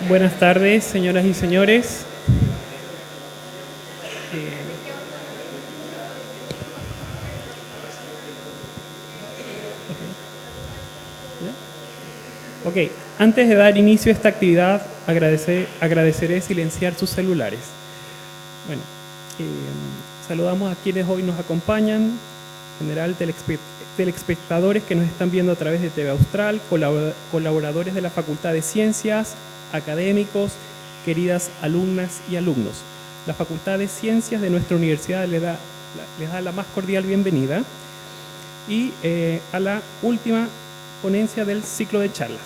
Buenas tardes, señoras y señores. Ok, antes de dar inicio a esta actividad, agradeceré silenciar sus celulares. Bueno, saludamos a quienes hoy nos acompañan, en general telespectadores que nos están viendo a través de TV Austral, colaboradores de la Facultad de Ciencias, académicos, queridas alumnas y alumnos. La Facultad de Ciencias de nuestra universidad les da la más cordial bienvenida y a la última ponencia del ciclo de charlas.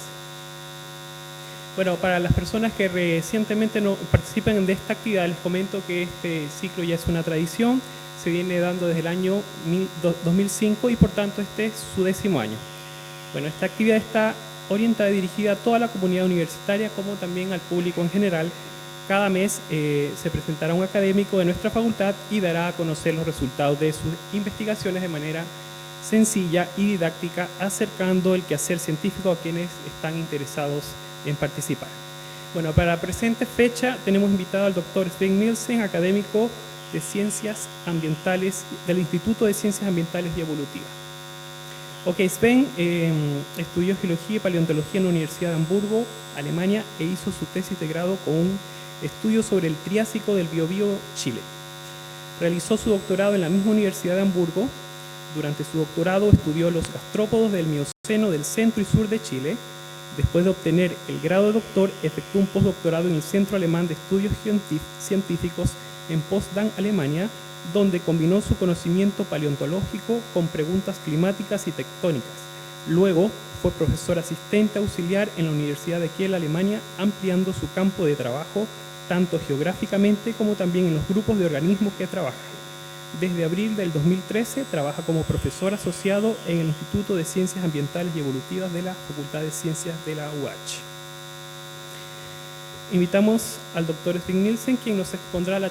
Bueno, para las personas que recientemente no participan de esta actividad, les comento que este ciclo ya es una tradición, se viene dando desde el año 2005 y por tanto este es su 10º año. Bueno, esta actividad está orientada y dirigida a toda la comunidad universitaria como también al público en general. Cada mes se presentará un académico de nuestra facultad y dará a conocer los resultados de sus investigaciones de manera sencilla y didáctica, acercando el quehacer científico a quienes están interesados en participar. Bueno, para la presente fecha tenemos invitado al doctor Sven Nielsen, académico de Ciencias Ambientales del Instituto de Ciencias Ambientales y Evolutivas. Ok, Sven estudió Geología y Paleontología en la Universidad de Hamburgo, Alemania, e hizo su tesis de grado con un estudio sobre el Triásico del Biobío, Chile. Realizó su doctorado en la misma Universidad de Hamburgo. Durante su doctorado estudió los gastrópodos del Mioceno del centro y sur de Chile. Después de obtener el grado de doctor, efectuó un postdoctorado en el Centro Alemán de Estudios Científicos en Potsdam, Alemania, donde combinó su conocimiento paleontológico con preguntas climáticas y tectónicas. Luego fue profesor asistente auxiliar en la Universidad de Kiel, Alemania, ampliando su campo de trabajo tanto geográficamente como también en los grupos de organismos que trabaja. Desde abril del 2013 trabaja como profesor asociado en el Instituto de Ciencias Ambientales y Evolutivas de la Facultad de Ciencias de la UH. Invitamos al doctor Sven Nielsen, quien nos expondrá la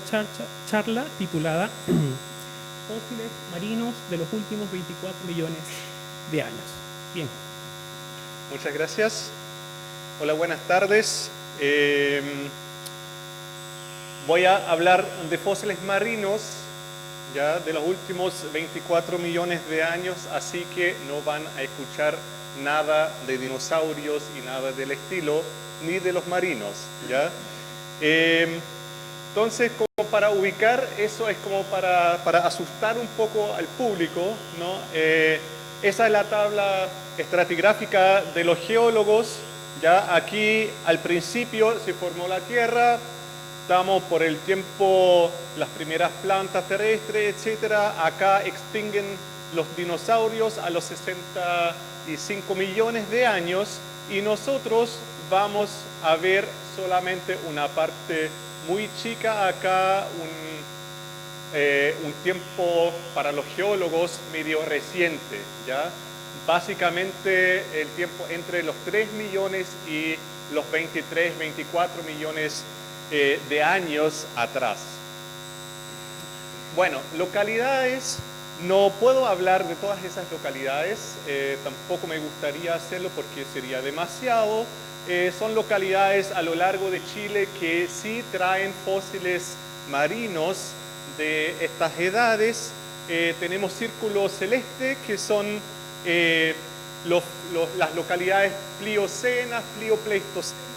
charla titulada Fósiles marinos de los últimos 24 millones de años. Bien. Muchas gracias. Hola, buenas tardes. Voy a hablar de fósiles marinos ya de los últimos 24 millones de años, así que no van a escuchar nada de dinosaurios y nada del estilo, ni de los marinos, ¿ya? Entonces, como para ubicar, eso es como para asustar un poco al público, ¿no? Esa es la tabla estratigráfica de los geólogos, ¿ya? Aquí al principio se formó la Tierra. Estamos por el tiempo, las primeras plantas terrestres, etcétera. Acá extinguen los dinosaurios a los 65 millones de años y nosotros vamos a ver solamente una parte muy chica acá, un tiempo para los geólogos medio reciente, ¿ya? Básicamente el tiempo entre los 3 millones y los 23, 24 millones de años atrás. Bueno, localidades, no puedo hablar de todas esas localidades, tampoco me gustaría hacerlo porque sería demasiado. Son localidades a lo largo de Chile que sí traen fósiles marinos de estas edades. Tenemos Círculo Celeste, que son las localidades pliocenas, pliopleistocenas.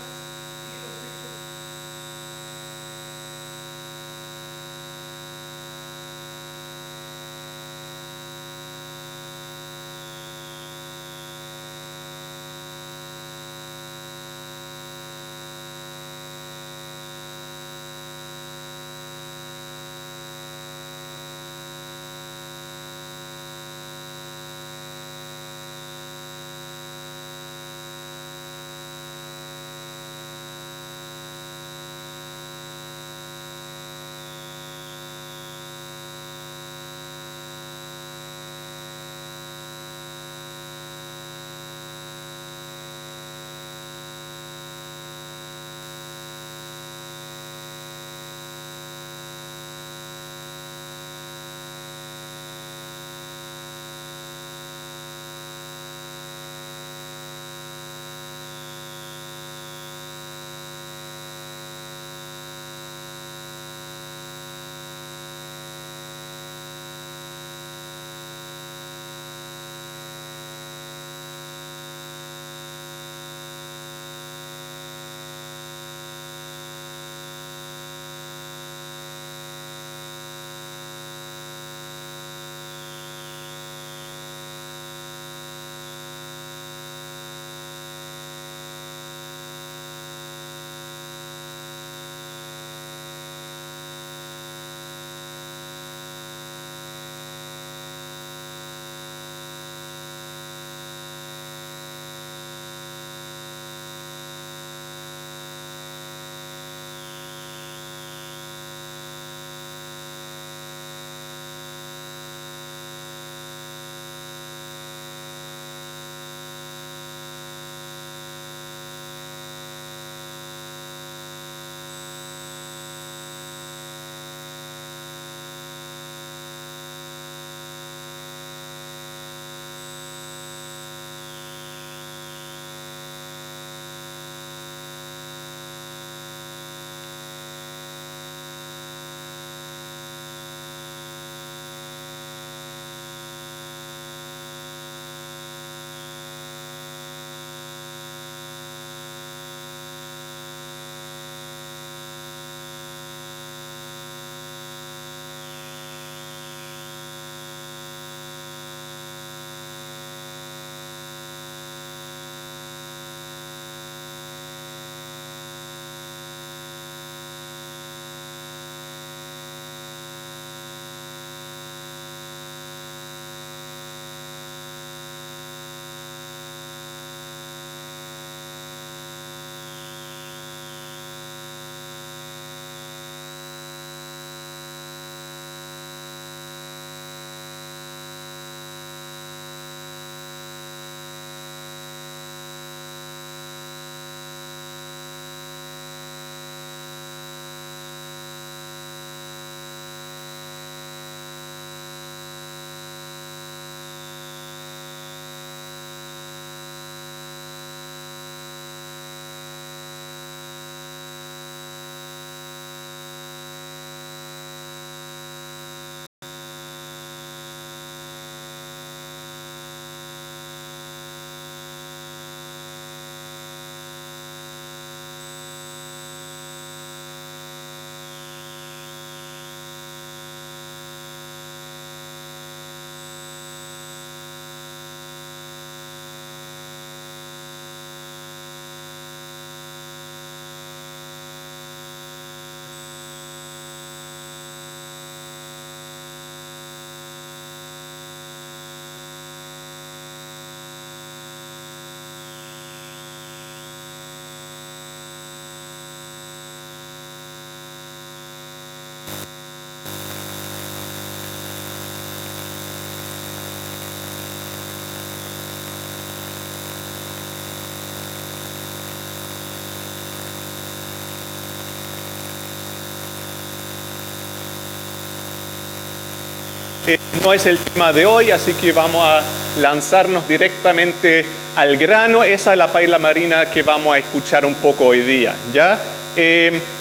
no es el tema de hoy, así que vamos a lanzarnos directamente al grano. Esa es la paila marina que vamos a escuchar un poco hoy día, ¿ya?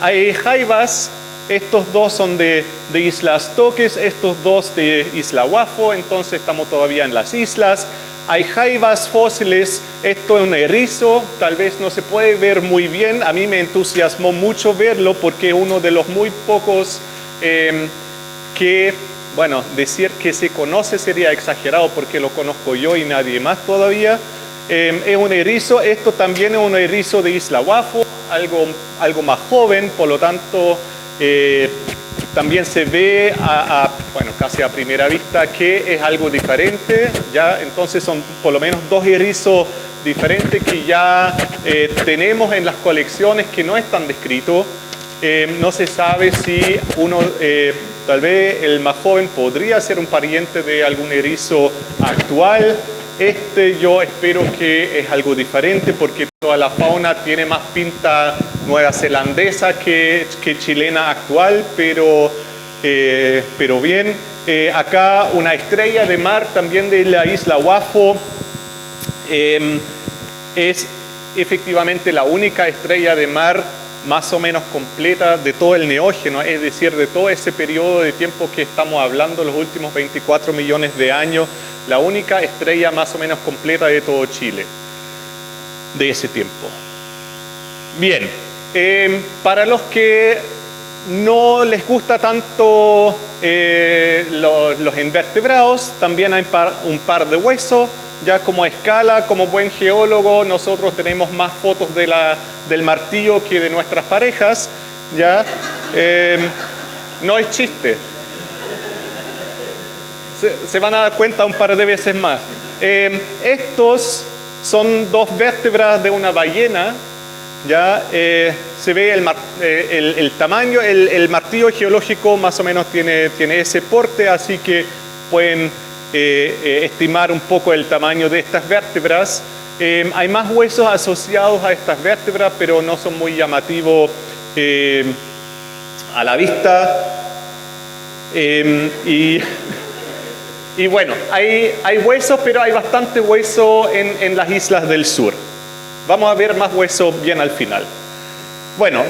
Hay jaivas, estos dos son de Islas Toques, estos dos de Isla Wafo, entonces estamos todavía en las islas. Hay jaivas fósiles, esto es un erizo, tal vez no se puede ver muy bien, a mí me entusiasmó mucho verlo porque es uno de los muy pocos que, bueno, decir que se conoce sería exagerado porque lo conozco yo y nadie más todavía. Es un erizo, esto también es un erizo de Isla Wafo, algo más joven, por lo tanto también se ve bueno, casi a primera vista que es algo diferente, ¿ya? Entonces son por lo menos dos erizos diferentes que ya tenemos en las colecciones que no están descritos. No se sabe si uno, tal vez el más joven podría ser un pariente de algún erizo actual. Yo espero que es algo diferente porque toda la fauna tiene más pinta neozelandesa que chilena actual, pero bien. Acá una estrella de mar también de la Isla Wafo. Es efectivamente la única estrella de mar más o menos completa de todo el Neógeno, es decir, de todo ese periodo de tiempo que estamos hablando, los últimos 24 millones de años, la única estrella más o menos completa de todo Chile, de ese tiempo. Bien, para los que no les gusta tanto los invertebrados, también hay un par de huesos. Ya como escala, como buen geólogo, nosotros tenemos más fotos del martillo que de nuestras parejas, ¿ya? No es chiste. Se van a dar cuenta un par de veces más. Estos son dos vértebras de una ballena, ¿ya? Se ve el tamaño, el martillo geológico más o menos tiene ese porte, así que pueden estimar un poco el tamaño de estas vértebras. Hay más huesos asociados a estas vértebras, pero no son muy llamativos a la vista. Y bueno, hay huesos, pero hay bastante hueso en las islas del sur. Vamos a ver más huesos bien al final. Bueno,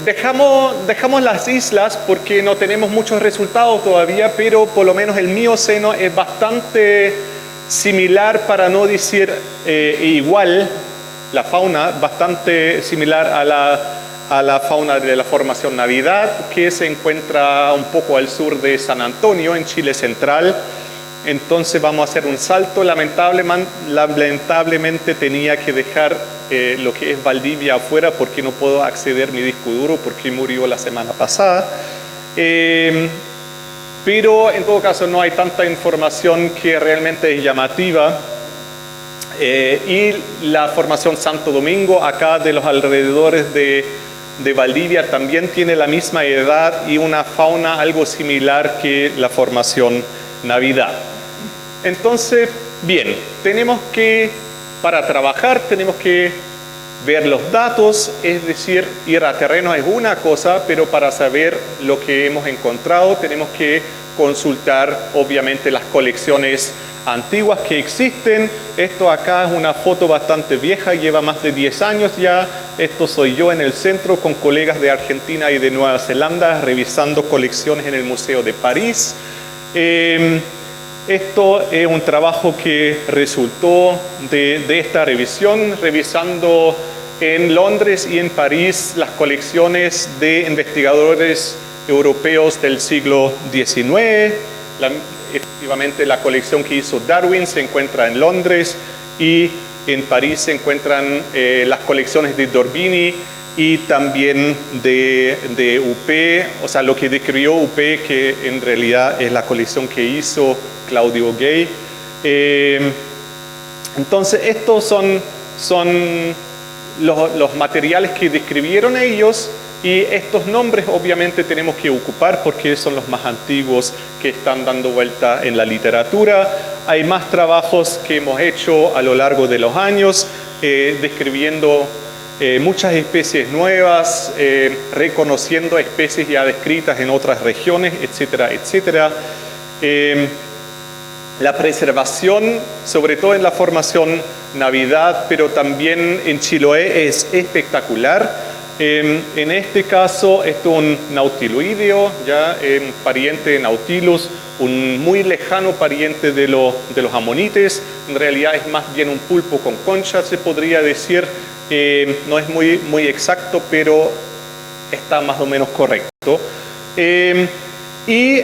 dejamos las islas porque no tenemos muchos resultados todavía, pero por lo menos el Mioceno es bastante similar, para no decir igual, la fauna bastante similar a la fauna de la Formación Navidad, que se encuentra un poco al sur de San Antonio, en Chile central. Entonces vamos a hacer un salto. Lamentablemente tenía que dejar lo que es Valdivia afuera porque no puedo acceder a mi disco duro porque murió la semana pasada. Pero en todo caso no hay tanta información que realmente es llamativa. Y la Formación Santo Domingo, acá de los alrededores de Valdivia, también tiene la misma edad y una fauna algo similar que la Formación Navidad. Entonces, bien, para trabajar tenemos que ver los datos, es decir, ir a terreno es una cosa, pero para saber lo que hemos encontrado tenemos que consultar obviamente las colecciones antiguas que existen. Esto acá es una foto bastante vieja, lleva más de 10 años ya. Esto soy yo en el centro con colegas de Argentina y de Nueva Zelanda revisando colecciones en el Museo de París. Esto es un trabajo que resultó de esta revisión, revisando en Londres y en París las colecciones de investigadores europeos del siglo XIX. Efectivamente, la colección que hizo Darwin se encuentra en Londres y en París se encuentran las colecciones de Dorbini y también de UP, o sea, lo que describió UP, que en realidad es la colección que hizo Claudio Gay. Entonces, estos son los materiales que describieron ellos, y estos nombres obviamente tenemos que ocupar porque son los más antiguos que están dando vuelta en la literatura. Hay más trabajos que hemos hecho a lo largo de los años describiendo muchas especies nuevas, reconociendo especies ya descritas en otras regiones, etcétera, etcétera. La preservación, sobre todo en la formación Navidad, pero también en Chiloé, es espectacular. En este caso, esto es un nautiloideo, ya pariente de Nautilus, un muy lejano pariente de los amonites. En realidad es más bien un pulpo con concha, se podría decir. No es muy exacto, pero está más o menos correcto. Y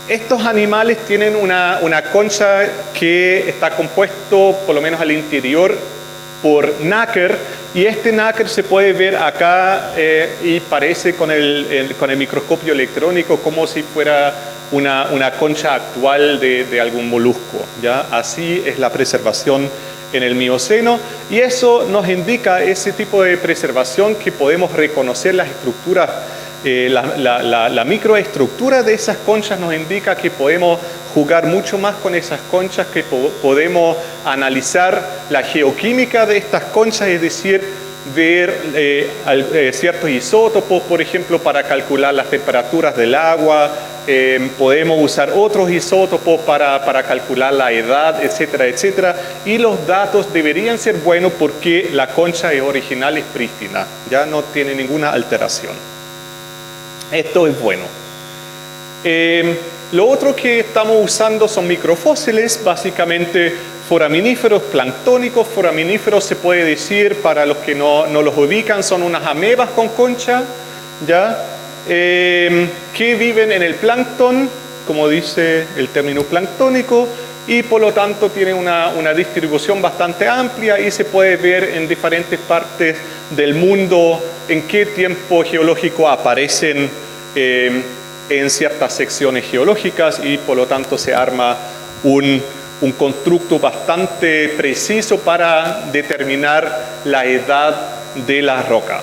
estos animales tienen una concha que está compuesto, por lo menos al interior, por nácar, y este nácar se puede ver acá y parece con el microscopio electrónico como si fuera una concha actual de algún molusco, ¿ya? Así es la preservación en el Mioceno, y eso nos indica ese tipo de preservación que podemos reconocer las estructuras. La microestructura de esas conchas nos indica que podemos jugar mucho más con esas conchas, que podemos analizar la geoquímica de estas conchas, es decir, ver ciertos isótopos, por ejemplo, para calcular las temperaturas del agua. Podemos usar otros isótopos para calcular la edad, etcétera, etcétera. Y los datos deberían ser buenos porque la concha es original, es prístina, ya no tiene ninguna alteración. Esto es bueno. Lo otro que estamos usando son microfósiles, básicamente foraminíferos planctónicos. Foraminíferos se puede decir, para los que no los ubican, son unas amebas con concha, ¿ya? Que viven en el plancton, como dice el término planctónico, y por lo tanto tienen una distribución bastante amplia y se puede ver en diferentes partes del mundo en qué tiempo geológico aparecen en ciertas secciones geológicas, y por lo tanto se arma un constructo bastante preciso para determinar la edad de la roca.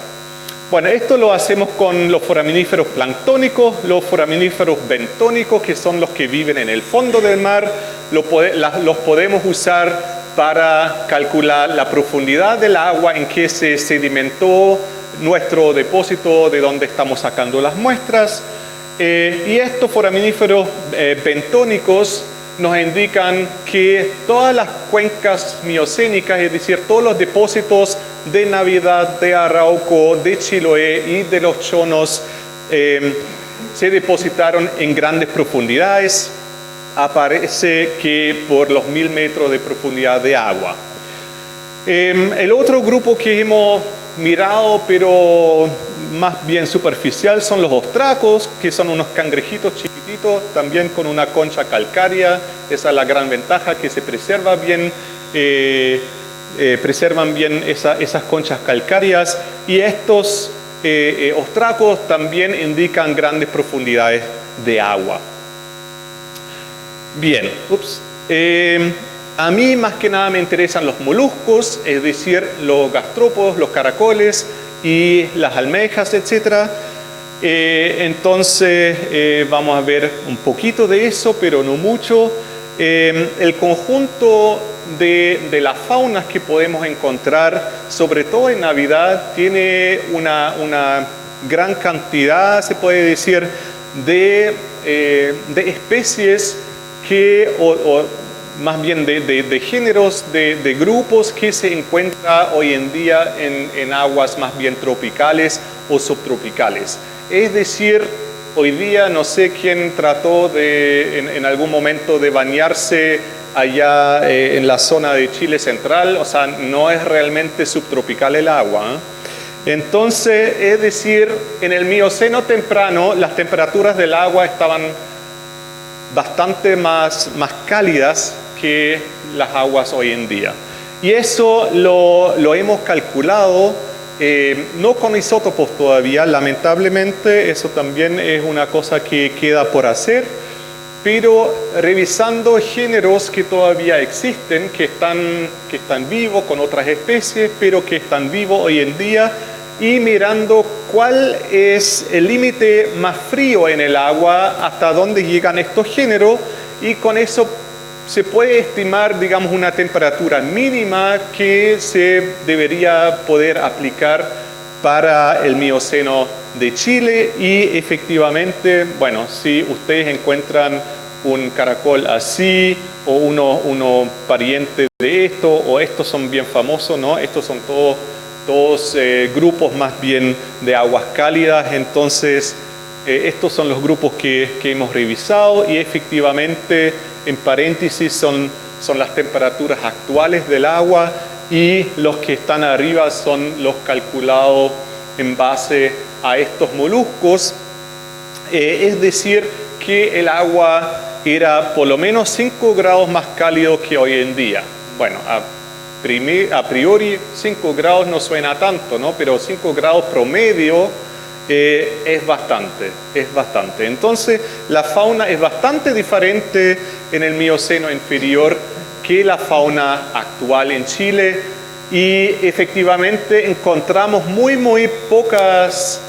Bueno, esto lo hacemos con los foraminíferos planctónicos, los foraminíferos bentónicos, que son los que viven en el fondo del mar. Los podemos usar para calcular la profundidad del agua en que se sedimentó nuestro depósito de donde estamos sacando las muestras. Y estos foraminíferos bentónicos nos indican que todas las cuencas miocénicas, es decir, todos los depósitos de Navidad, de Arauco, de Chiloé y de los chonos se depositaron en grandes profundidades. Aparece que por los 1000 metros de profundidad de agua. El otro grupo que hemos mirado, pero más bien superficial, son los ostracos, que son unos cangrejitos chiquititos, también con una concha calcárea. Esa es la gran ventaja, que se preserva bien, preservan bien esas conchas calcáreas, y estos ostracos también indican grandes profundidades de agua. Bien, a mí más que nada me interesan los moluscos, es decir, los gastrópodos, los caracoles y las almejas, etc. Entonces vamos a ver un poquito de eso, pero no mucho. El conjunto de las faunas que podemos encontrar, sobre todo en Navidad, tiene una gran cantidad, se puede decir, de especies o más bien de géneros, de grupos que se encuentran hoy en día en aguas más bien tropicales o subtropicales. Es decir, hoy día no sé quién trató en algún momento de bañarse allá en la zona de Chile central, o sea, no es realmente subtropical el agua, ¿eh? Entonces, es decir, en el Mioceno temprano las temperaturas del agua estaban bastante más cálidas que las aguas hoy en día. Y eso lo hemos calculado, no con isótopos todavía, lamentablemente. Eso también es una cosa que queda por hacer, pero revisando géneros que todavía existen, que están vivos con otras especies, pero que están vivos hoy en día, y mirando cuál es el límite más frío en el agua, hasta dónde llegan estos géneros, y con eso se puede estimar, digamos, una temperatura mínima que se debería poder aplicar para el Mioceno de Chile y efectivamente, bueno, si ustedes encuentran un caracol así o uno pariente de esto o estos son bien famosos, ¿no? Estos son todos grupos más bien de aguas cálidas, entonces estos son los grupos que hemos revisado y efectivamente en paréntesis son las temperaturas actuales del agua y los que están arriba son los calculados en base a estos moluscos, es decir que el agua era por lo menos 5 grados más cálido que hoy en día. Bueno, a priori 5 grados no suena tanto, ¿no? Pero 5 grados promedio es bastante. Entonces, la fauna es bastante diferente en el Mioceno inferior que la fauna actual en Chile y efectivamente encontramos muy pocos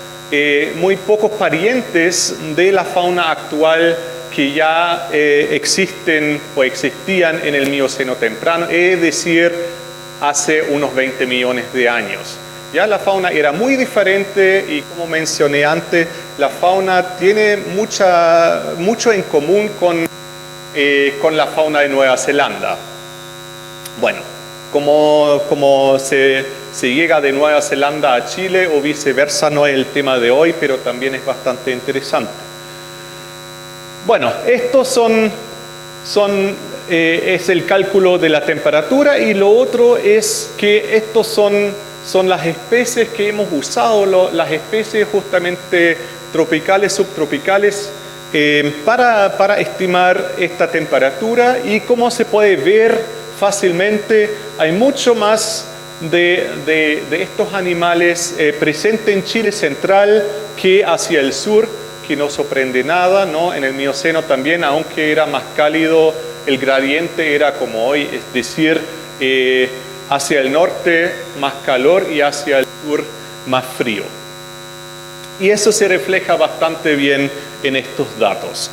parientes de la fauna actual que ya existen o existían en el Mioceno temprano, es decir, hace unos 20 millones de años. Ya la fauna era muy diferente y como mencioné antes, la fauna tiene mucho en común con la fauna de Nueva Zelanda. Bueno, como se llega de Nueva Zelanda a Chile o viceversa, no es el tema de hoy, pero también es bastante interesante. Bueno, estos es el cálculo de la temperatura y lo otro es que estos son las especies que hemos usado, las especies justamente tropicales, subtropicales, para estimar esta temperatura y como se puede ver fácilmente, hay mucho más de estos animales presentes en Chile central que hacia el sur, que no sorprende nada, ¿no? En el Mioceno también, aunque era más cálido, el gradiente era como hoy, es decir, hacia el norte más calor y hacia el sur más frío. Y eso se refleja bastante bien en estos datos.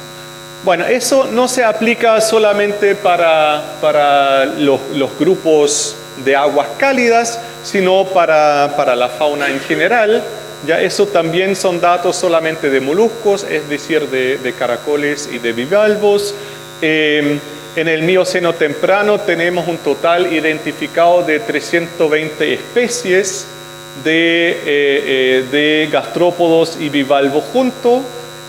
Bueno, eso no se aplica solamente para los grupos de aguas cálidas, sino para la fauna en general. Ya eso también son datos solamente de moluscos, es decir, de caracoles y de bivalvos. En el Mioceno temprano tenemos un total identificado de 320 especies de gastrópodos y bivalvos juntos,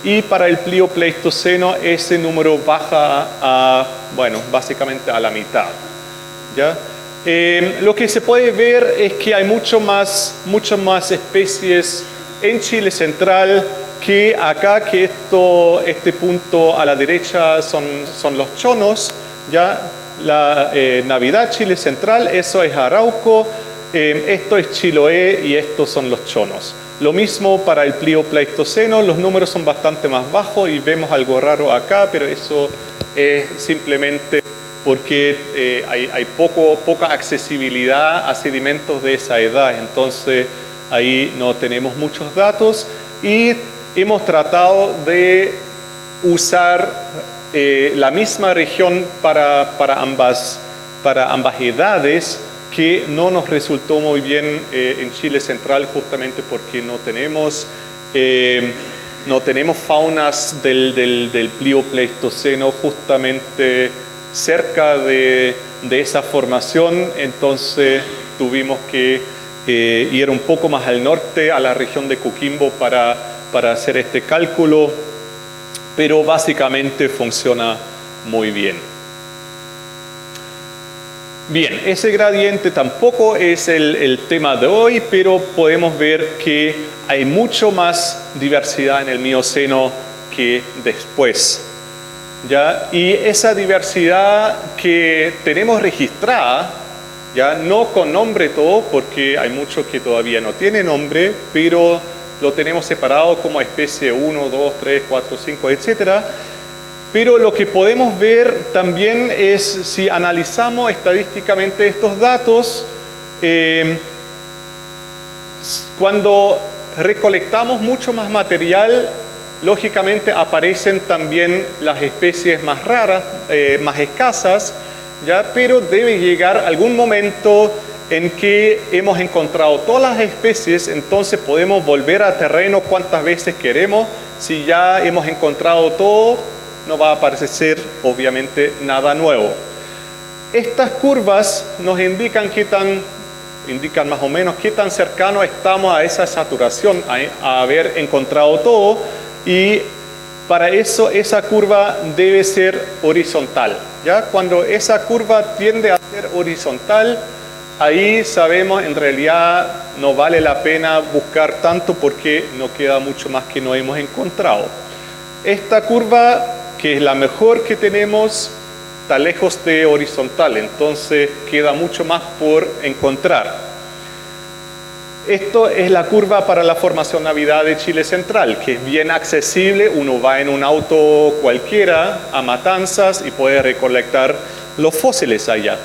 y para el Pliopleistoceno ese número baja a, bueno, básicamente a la mitad. ¿Ya? Lo que se puede ver es que hay mucho más especies en Chile central que acá, que este punto a la derecha son los chonos, ¿ya? La Navidad Chile central, eso es Arauco, esto es Chiloé y estos son los chonos. Lo mismo para el Pliopleistoceno, los números son bastante más bajos y vemos algo raro acá, pero eso es simplemente porque hay poca accesibilidad a sedimentos de esa edad, entonces ahí no tenemos muchos datos y hemos tratado de usar la misma región para ambas edades, que no nos resultó muy bien en Chile central justamente porque no tenemos faunas del Pliopleistoceno justamente cerca de esa formación, entonces tuvimos que ir un poco más al norte, a la región de Coquimbo para hacer este cálculo, pero básicamente funciona muy bien. Bien, ese gradiente tampoco es el tema de hoy, pero podemos ver que hay mucho más diversidad en el Mioceno que después. ¿Ya? Y esa diversidad que tenemos registrada, ya no con nombre todo, porque hay muchos que todavía no tienen nombre, pero lo tenemos separado como especie 1, 2, 3, 4, 5, etcétera. Pero lo que podemos ver también es, si analizamos estadísticamente estos datos, cuando recolectamos mucho más material, lógicamente aparecen también las especies más raras, más escasas, ¿ya? Pero debe llegar algún momento en que hemos encontrado todas las especies, entonces podemos volver a terreno cuantas veces queremos. Si ya hemos encontrado todo, no va a aparecer obviamente nada nuevo. Estas curvas nos indican más o menos qué tan cercano estamos a esa saturación, a haber encontrado todo, y para eso esa curva debe ser horizontal. ¿Ya? Cuando esa curva tiende a ser horizontal, ahí sabemos en realidad no vale la pena buscar tanto porque no queda mucho más que no hemos encontrado. Esta curva, que es la mejor que tenemos, está lejos de horizontal, entonces queda mucho más por encontrar. Esto es la curva para la Formación Navidad de Chile Central, que es bien accesible. Uno va en un auto cualquiera a Matanzas y puede recolectar los fósiles allá.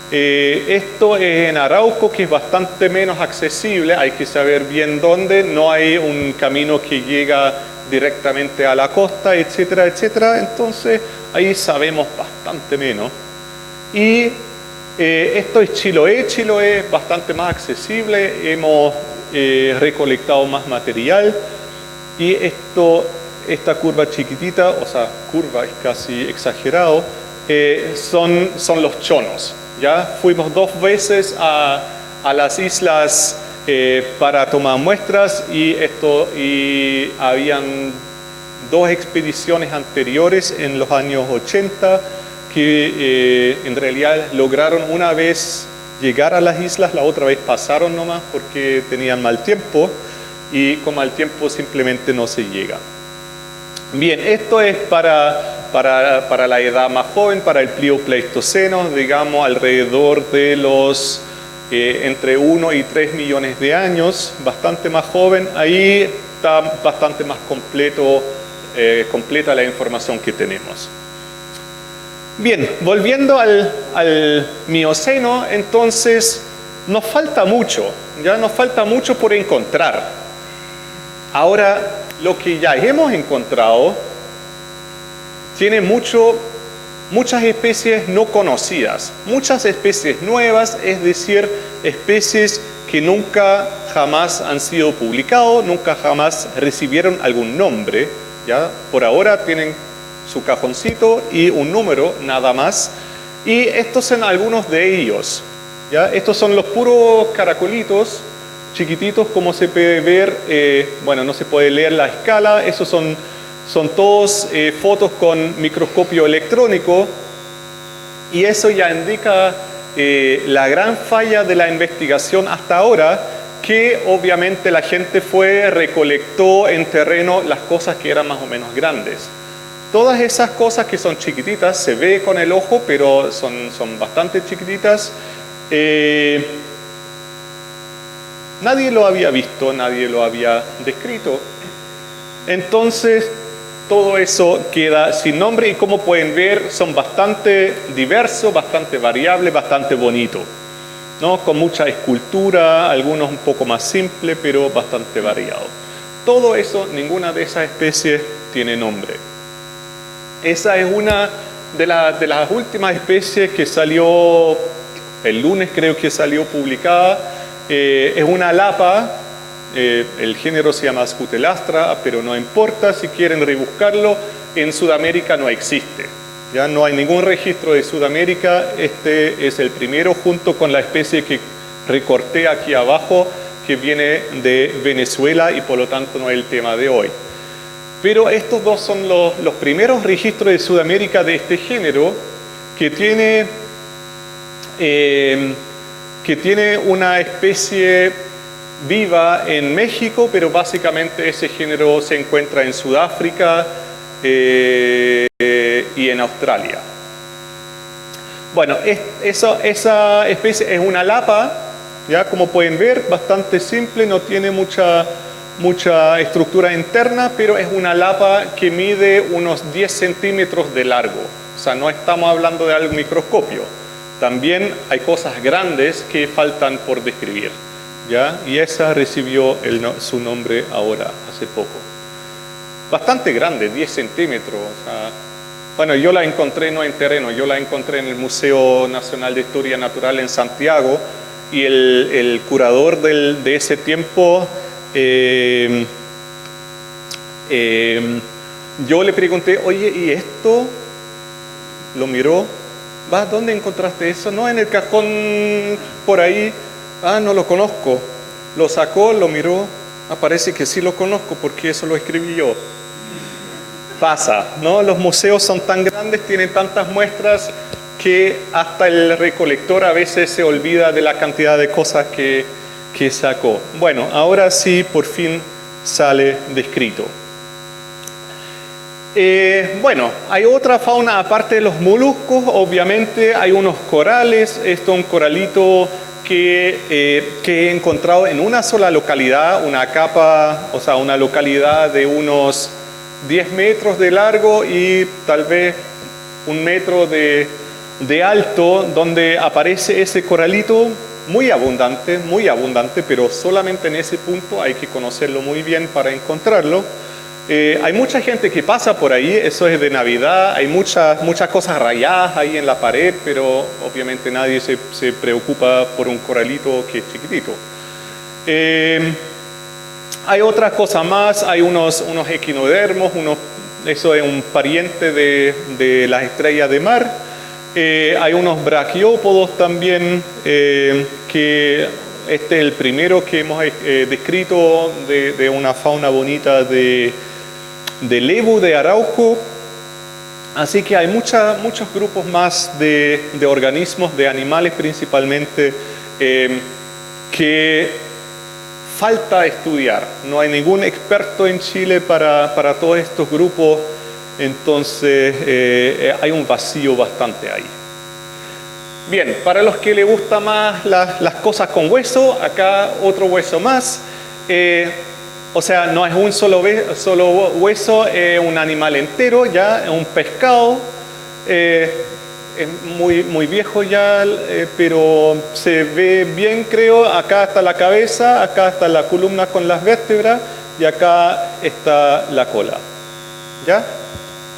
Esto es en Arauco, que es bastante menos accesible. Hay que saber bien dónde. No hay un camino que llega directamente a la costa, etcétera, etcétera. Entonces ahí sabemos bastante menos. Y esto es Chiloé. Chiloé es bastante más accesible, hemos recolectado más material, y esta curva chiquitita, o sea, curva es casi exagerado, son los chonos. ¿Ya? Fuimos 2 veces a las islas para tomar muestras, y habían 2 expediciones anteriores en los años 80 que en realidad lograron una vez llegar a las islas, la otra vez pasaron nomás porque tenían mal tiempo, y con mal tiempo simplemente no se llega. Bien, esto es para la edad más joven, para el Plioceno, digamos alrededor de los entre 1 y 3 millones de años, bastante más joven. Ahí está bastante más completa la información que tenemos. Bien, volviendo al Mioceno, entonces nos falta mucho, ya nos falta mucho por encontrar. Ahora, lo que ya hemos encontrado tiene muchas especies no conocidas, muchas especies nuevas, es decir, especies que nunca jamás han sido publicadas, nunca jamás recibieron algún nombre, ¿ya? Por ahora tienen su cajoncito y un número nada más, y estos son algunos de ellos, ¿ya? Estos son los puros caracolitos chiquititos, como se puede ver. Bueno, no se puede leer la escala, esos son todos fotos con microscopio electrónico, y eso ya indica la gran falla de la investigación hasta ahora, que obviamente la gente recolectó en terreno las cosas que eran más o menos grandes. Todas esas cosas que son chiquititas, se ve con el ojo, pero son bastante chiquititas. Nadie lo había visto, nadie lo había descrito. Entonces, todo eso queda sin nombre, y como pueden ver, son bastante diversos, bastante variables, bastante bonitos, ¿no? Con mucha escultura, algunos un poco más simples, pero bastante variados. Todo eso, ninguna de esas especies tiene nombre. Esa es una de las últimas especies que salió el lunes, creo que salió publicada. Es una lapa, el género se llama Scutellastra, pero no importa, si quieren rebuscarlo, en Sudamérica no existe. Ya no hay ningún registro de Sudamérica. Este es el primero, junto con la especie que recorté aquí abajo, que viene de Venezuela, y por lo tanto no es el tema de hoy. Pero estos dos son los primeros registros de Sudamérica de este género, que tiene una especie viva en México, pero básicamente ese género se encuentra en Sudáfrica y en Australia. Bueno, esa especie es una lapa, ya como pueden ver, bastante simple, no tiene mucha estructura interna, pero es una lapa que mide unos 10 centímetros de largo. O sea, no estamos hablando de algo microscopio. También hay cosas grandes que faltan por describir, ¿ya? Y esa recibió su nombre ahora, hace poco. Bastante grande, 10 centímetros. O sea, bueno, yo la encontré no en terreno, yo la encontré en el Museo Nacional de Historia Natural en Santiago, y el curador de ese tiempo, yo le pregunté, oye, ¿y esto? Lo miró, ¿dónde encontraste eso? No, en el cajón por ahí. No lo conozco. Lo sacó, lo miró, parece que sí lo conozco porque eso lo escribí yo. Pasa, ¿no? Los museos son tan grandes, tienen tantas muestras que hasta el recolector a veces se olvida de la cantidad de cosas que sacó. Bueno, ahora sí, por fin sale descrito. Bueno, hay otra fauna aparte de los moluscos, obviamente hay unos corales. Esto es un coralito que he encontrado en una sola localidad, una capa, o sea, una localidad de unos 10 metros de largo y tal vez 1 metro de alto, donde aparece ese coralito muy abundante, pero solamente en ese punto hay que conocerlo muy bien para encontrarlo. Hay mucha gente que pasa por ahí, eso es de Navidad, hay muchas cosas rayadas ahí en la pared, pero obviamente nadie se preocupa por un coralito que es chiquitito. Hay otras cosas más, hay unos equinodermos, eso es un pariente de las estrellas de mar. Hay unos braquiópodos también, que este es el primero que hemos descrito de una fauna bonita de Lebu, de Arauco. Así que hay muchos grupos más de organismos, de animales principalmente, que falta estudiar. No hay ningún experto en Chile para todos estos grupos, entonces hay un vacío bastante ahí. Bien, para los que les gustan más las cosas con hueso, acá otro hueso más. O sea, no es un solo hueso, es un animal entero, ya, es un pescado. Es muy viejo ya, pero se ve bien, creo. Acá está la cabeza, acá está la columna con las vértebras y acá está la cola. ¿Ya?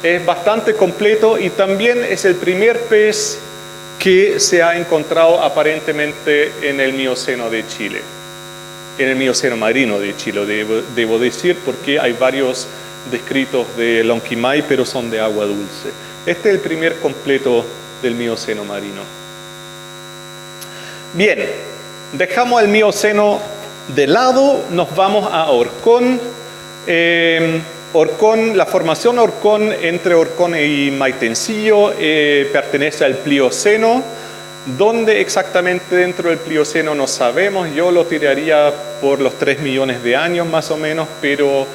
Es bastante completo y también es el primer pez que se ha encontrado aparentemente en el Mioceno de Chile. En el Mioceno marino de Chile, debo decir, porque hay varios descritos de Lonquimay, pero son de agua dulce. Este es el primer completo del Mioceno marino. Bien, dejamos el Mioceno de lado, nos vamos a Horcón. Horcón, la formación Horcón entre Horcón y Maitencillo pertenece al Plioceno. ¿Dónde exactamente dentro del Plioceno? No sabemos. Yo lo tiraría por los 3 millones de años más o menos, pero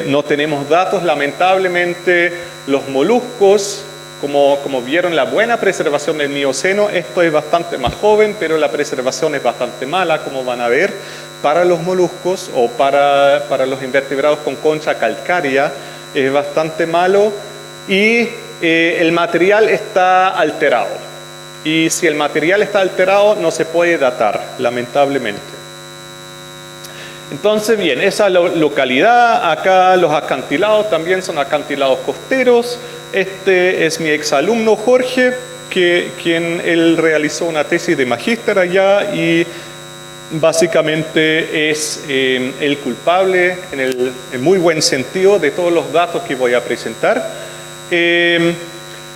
no tenemos datos. Lamentablemente, los moluscos, como vieron la buena preservación del Mioceno, esto es bastante más joven, pero la preservación es bastante mala, como van a ver, para los moluscos o para los invertebrados con concha calcárea, es bastante malo y el material está alterado. Y si el material está alterado, no se puede datar, lamentablemente. Entonces, bien, esa localidad, acá los acantilados también son acantilados costeros. Este es mi exalumno Jorge, quien él realizó una tesis de magíster allá y básicamente es el culpable, en muy buen sentido, de todos los datos que voy a presentar.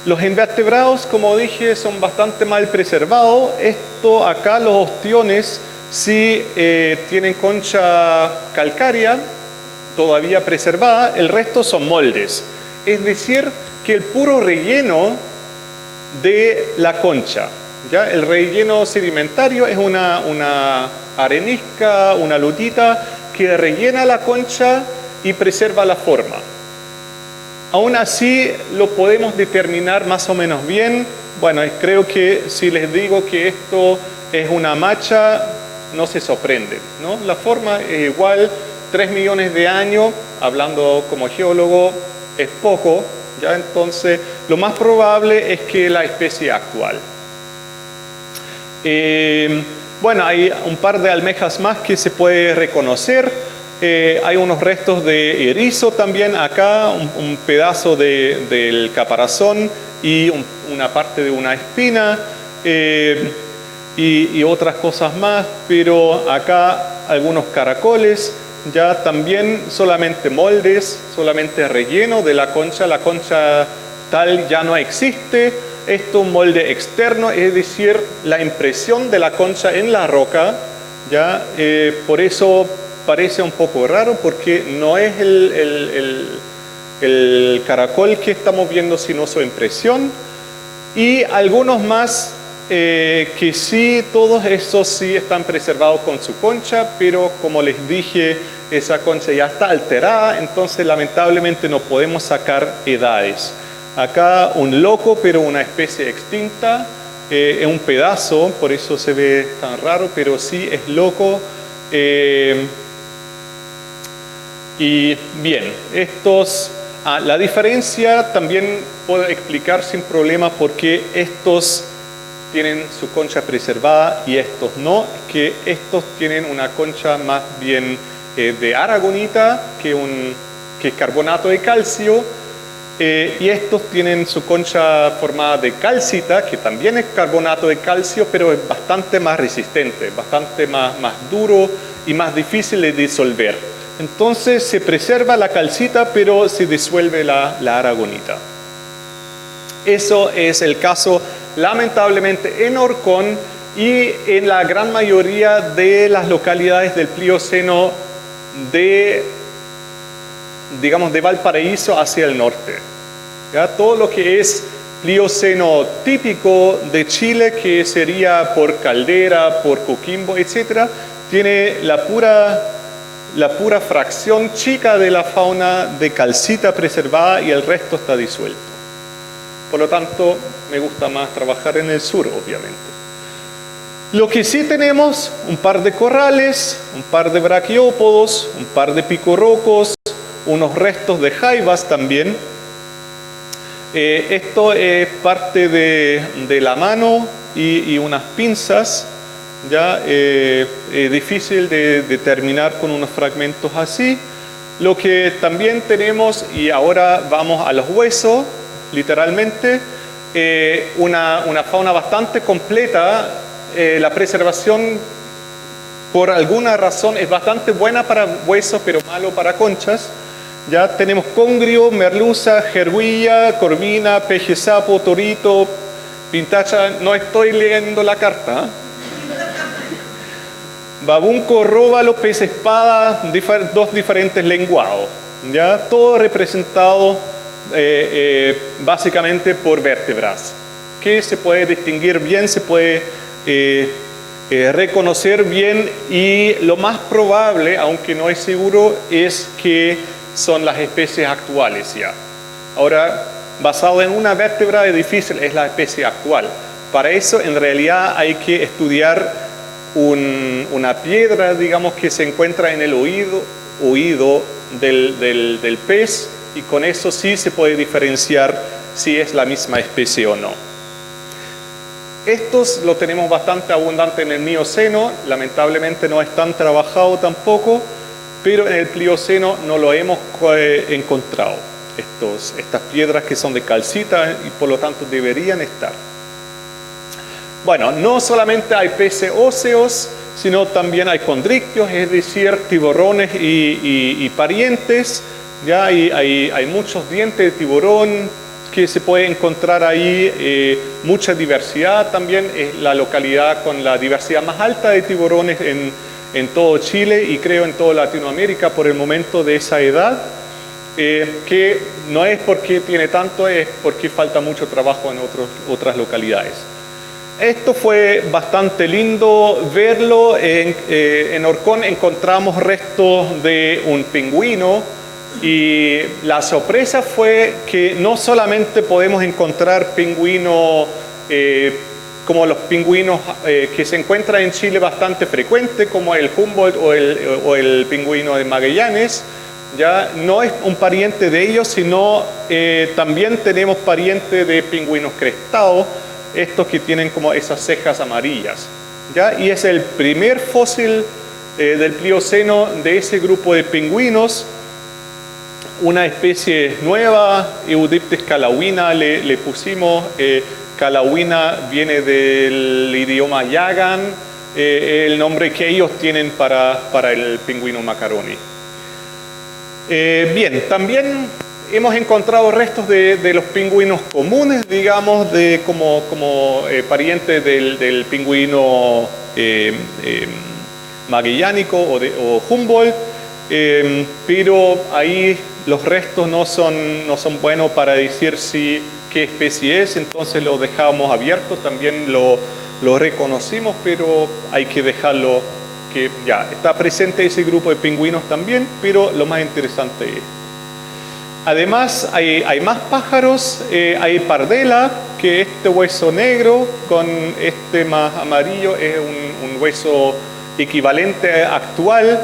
Los invertebrados, como dije, son bastante mal preservados. Esto acá, los ostiones, sí tienen concha calcárea todavía preservada, el resto son moldes. Es decir, que el puro relleno de la concha, ¿ya? El relleno sedimentario es una arenisca, una lutita que rellena la concha y preserva la forma. Aún así lo podemos determinar más o menos bien. Bueno, creo que si les digo que esto es una macha, no se sorprenden, ¿no? La forma es igual, 3 millones de años, hablando como geólogo, es poco, ¿ya? Entonces, lo más probable es que la especie actual. Bueno, hay un par de almejas más que se puede reconocer. Hay unos restos de erizo también acá, un pedazo del caparazón y una parte de una espina. y otras cosas más, pero acá algunos caracoles, ya también solamente moldes, solamente relleno de la concha tal ya no existe. Esto es un molde externo, es decir, la impresión de la concha en la roca, ya por eso parece un poco raro, porque no es el caracol que estamos viendo, sino su impresión. Y algunos más que sí, todos estos sí están preservados con su concha, pero como les dije, esa concha ya está alterada, entonces lamentablemente no podemos sacar edades. Acá un loco, pero una especie extinta, es un pedazo, por eso se ve tan raro, pero sí es loco. Y bien, la diferencia también puedo explicar sin problema por qué estos tienen su concha preservada y estos no, que estos tienen una concha más bien de aragonita que es carbonato de calcio, y estos tienen su concha formada de calcita, que también es carbonato de calcio, pero es bastante más resistente, bastante más duro y más difícil de disolver. Entonces se preserva la calcita, pero se disuelve la aragonita. Eso es el caso, lamentablemente, en Orcón y en la gran mayoría de las localidades del Plioceno de Valparaíso hacia el norte. ¿Ya? Todo lo que es Plioceno típico de Chile, que sería por Caldera, por Coquimbo, etc., tiene la pura fracción chica de la fauna de calcita preservada y el resto está disuelto. Por lo tanto, me gusta más trabajar en el sur, obviamente. Lo que sí tenemos, un par de corrales, un par de braquiópodos, un par de picorrocos, unos restos de jaivas también. Esto es parte de la mano y unas pinzas. Ya difícil de determinar con unos fragmentos así. Lo que también tenemos, y ahora vamos a los huesos, literalmente, una fauna bastante completa. La preservación, por alguna razón, es bastante buena para huesos, pero malo para conchas. Ya tenemos congrio, merluza, jerguilla, corvina, peje sapo, torito, pintacha. No estoy leyendo la carta, babunco, róbalo, pez espada, dos diferentes lenguados, ¿ya? Todo representado básicamente por vértebras, que se puede distinguir bien, se puede reconocer bien, y lo más probable, aunque no es seguro, es que son las especies actuales ya. Ahora, basado en una vértebra es difícil, es la especie actual. Para eso, en realidad, hay que estudiar una piedra, digamos, que se encuentra en el oído del pez, y con eso sí se puede diferenciar si es la misma especie o no. Estos lo tenemos bastante abundante en el Mioceno, lamentablemente no es tan trabajado tampoco, pero en el Plioceno no lo hemos encontrado. Estas piedras que son de calcita y por lo tanto deberían estar. Bueno, no solamente hay peces óseos, sino también hay condrictios, es decir, tiburones y parientes. Ya hay muchos dientes de tiburón que se puede encontrar ahí, mucha diversidad también. Es la localidad con la diversidad más alta de tiburones en todo Chile y creo en toda Latinoamérica por el momento de esa edad, que no es porque tiene tanto, es porque falta mucho trabajo en otras localidades. Esto fue bastante lindo verlo. En Orcón encontramos restos de un pingüino, y la sorpresa fue que no solamente podemos encontrar pingüinos como los pingüinos que se encuentran en Chile bastante frecuente, como el Humboldt o el pingüino de Magallanes, ya no es un pariente de ellos, sino también tenemos pariente de pingüinos crestados, estos que tienen como esas cejas amarillas, ¿ya? Y es el primer fósil del Plioceno de ese grupo de pingüinos, una especie nueva, Eudiptes calauina le pusimos, calauina viene del idioma yagan, el nombre que ellos tienen para el pingüino macaroni. Bien, también hemos encontrado restos de los pingüinos comunes, digamos, como parientes del pingüino magellánico o Humboldt, pero ahí los restos no son buenos para decir qué especie es, entonces lo dejamos abierto, también lo reconocimos, pero hay que dejarlo que ya está presente ese grupo de pingüinos también, pero lo más interesante es. Además hay más pájaros, hay pardela, que este hueso negro con este más amarillo es un hueso equivalente actual.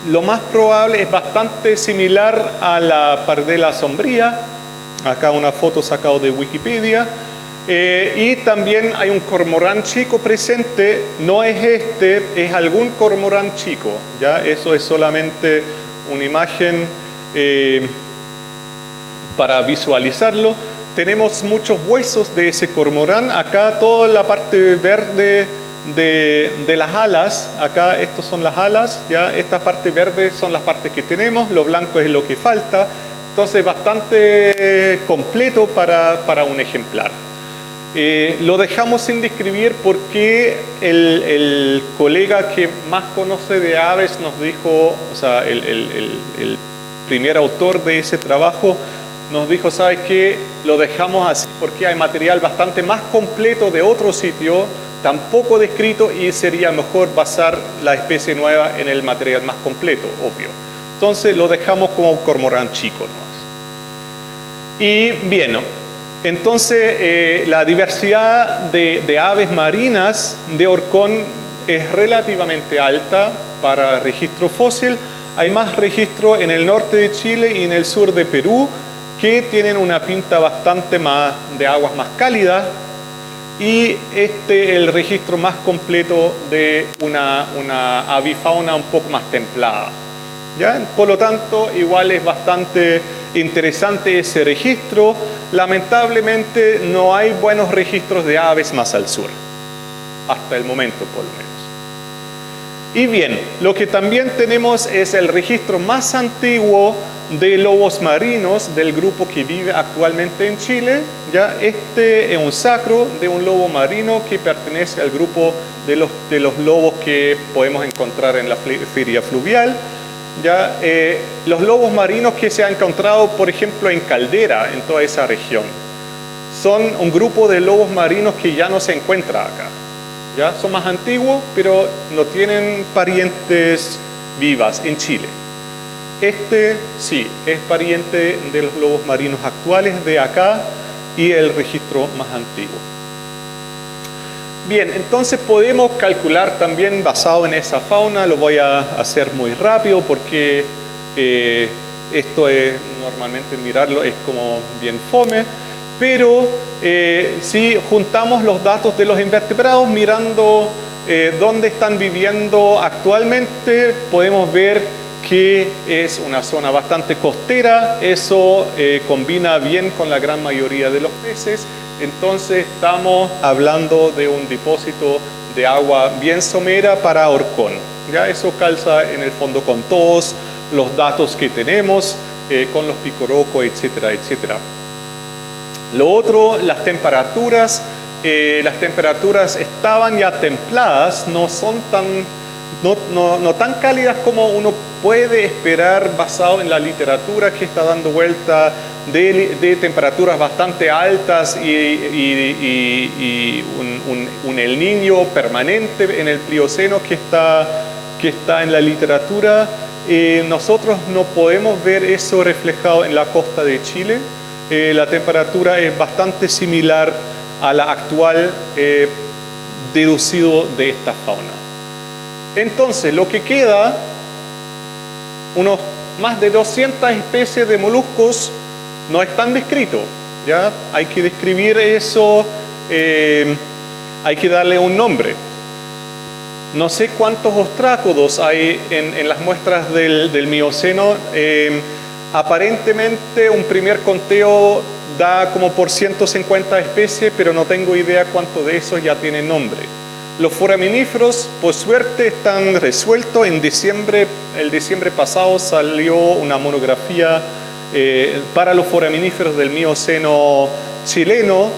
Lo más probable es bastante similar a la pardela sombría. Acá una foto sacada de Wikipedia. Y también hay un cormorán chico presente, no es este, es algún cormorán chico, ¿ya? Eso es solamente una imagen para visualizarlo. Tenemos muchos huesos de ese cormorán, acá toda la parte verde de las alas, acá estas son las alas, ¿ya? Esta parte verde son las partes que tenemos, lo blanco es lo que falta, entonces bastante completo para un ejemplar. Lo dejamos sin describir porque el colega que más conoce de aves nos dijo, o sea, el primer autor de ese trabajo nos dijo, ¿sabes qué? Lo dejamos así porque hay material bastante más completo de otro sitio, tampoco descrito, y sería mejor basar la especie nueva en el material más completo, obvio. Entonces lo dejamos como un cormorán chico nomás. Y bien, entonces la diversidad de aves marinas de Orcón es relativamente alta para registro fósil. Hay más registro en el norte de Chile y en el sur de Perú, que tienen una pinta bastante más de aguas más cálidas, y el registro más completo de una avifauna un poco más templada, ¿ya? Por lo tanto, igual es bastante interesante ese registro. Lamentablemente no hay buenos registros de aves más al sur, hasta el momento por lo menos. Y bien, lo que también tenemos es el registro más antiguo de lobos marinos del grupo que vive actualmente en Chile, ¿ya? Este es un sacro de un lobo marino que pertenece al grupo de los lobos que podemos encontrar en la feria fluvial, ¿ya? Los lobos marinos que se han encontrado, por ejemplo, en Caldera, en toda esa región, son un grupo de lobos marinos que ya no se encuentra acá, ¿ya? Son más antiguos, pero no tienen parientes vivas en Chile. Este sí, es pariente de los lobos marinos actuales de acá y el registro más antiguo. Bien, entonces podemos calcular también basado en esa fauna. Lo voy a hacer muy rápido porque esto es, normalmente mirarlo es como bien fome, pero si juntamos los datos de los invertebrados mirando dónde están viviendo actualmente, podemos ver que es una zona bastante costera. Eso combina bien con la gran mayoría de los peces. Entonces estamos hablando de un depósito de agua bien somera para Orcón. Ya eso calza en el fondo con todos los datos que tenemos, con los picorocos, etcétera, etcétera. Lo otro, las temperaturas. Las temperaturas estaban ya templadas, no son no tan cálidas como uno puede esperar basado en la literatura que está dando vuelta de temperaturas bastante altas y un El Niño permanente en el Plioceno que está en la literatura. Nosotros no podemos ver eso reflejado en la costa de Chile. La temperatura es bastante similar a la actual deducido de esta fauna. Entonces, lo que queda, unos más de 200 especies de moluscos no están descritos, ¿ya? Hay que describir eso, hay que darle un nombre. No sé cuántos ostrácodos hay en las muestras del Mioceno. Aparentemente, un primer conteo da como por 150 especies, pero no tengo idea cuántos de esos ya tienen nombre. Los foraminíferos, por suerte, están resueltos. En diciembre, el diciembre pasado salió una monografía para los foraminíferos del Mioceno chileno.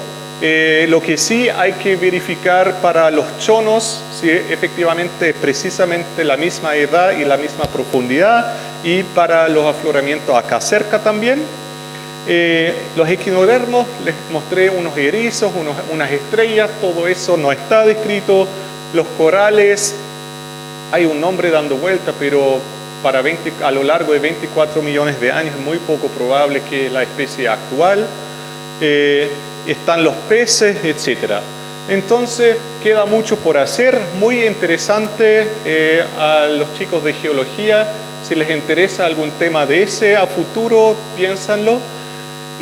Lo que sí hay que verificar para los chonos, si efectivamente es precisamente la misma edad y la misma profundidad, y para los afloramientos acá cerca también. Los equinodermos, les mostré unos erizos, unas estrellas, todo eso no está descrito. Los corales, hay un nombre dando vuelta, pero a lo largo de 24 millones de años es muy poco probable que es la especie actual. Están los peces, etc. Entonces queda mucho por hacer, muy interesante a los chicos de geología. Si les interesa algún tema de ese a futuro, piénsanlo.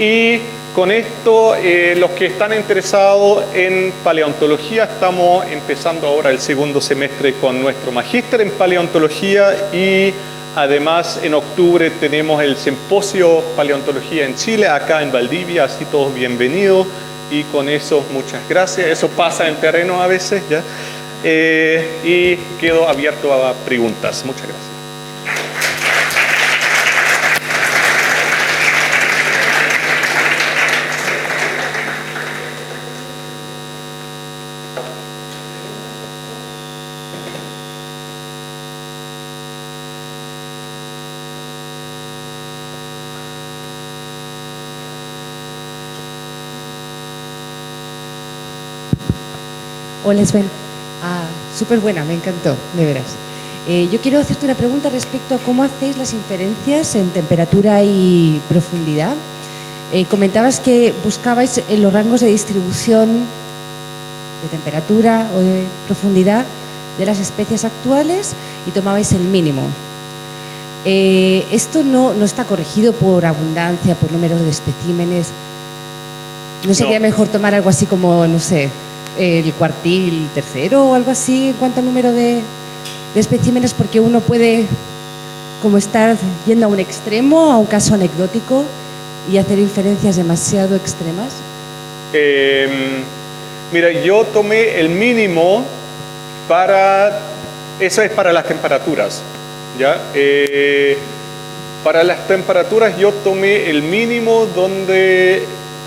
Y con esto, los que están interesados en paleontología, estamos empezando ahora el segundo semestre con nuestro magíster en paleontología, y además en octubre tenemos el simposio Paleontología en Chile, acá en Valdivia, así todos bienvenidos. Y con eso, muchas gracias. Eso pasa en terreno a veces, ¿ya? Y quedo abierto a preguntas. Muchas gracias. Hola Sven, súper buena, me encantó, de veras. Yo quiero hacerte una pregunta respecto a cómo hacéis las inferencias en temperatura y profundidad. Comentabas que buscabais en los rangos de distribución de temperatura o de profundidad de las especies actuales y tomabais el mínimo. Esto no está corregido por abundancia, por números de especímenes. ¿No sería mejor tomar algo así como, no sé, el cuartil tercero o algo así en cuanto al número de especímenes? Porque uno puede como estar yendo a un extremo, a un caso anecdótico, y hacer inferencias demasiado extremas. Mira, yo tomé el mínimo eso es para las temperaturas, ¿ya? Para las temperaturas yo tomé el mínimo donde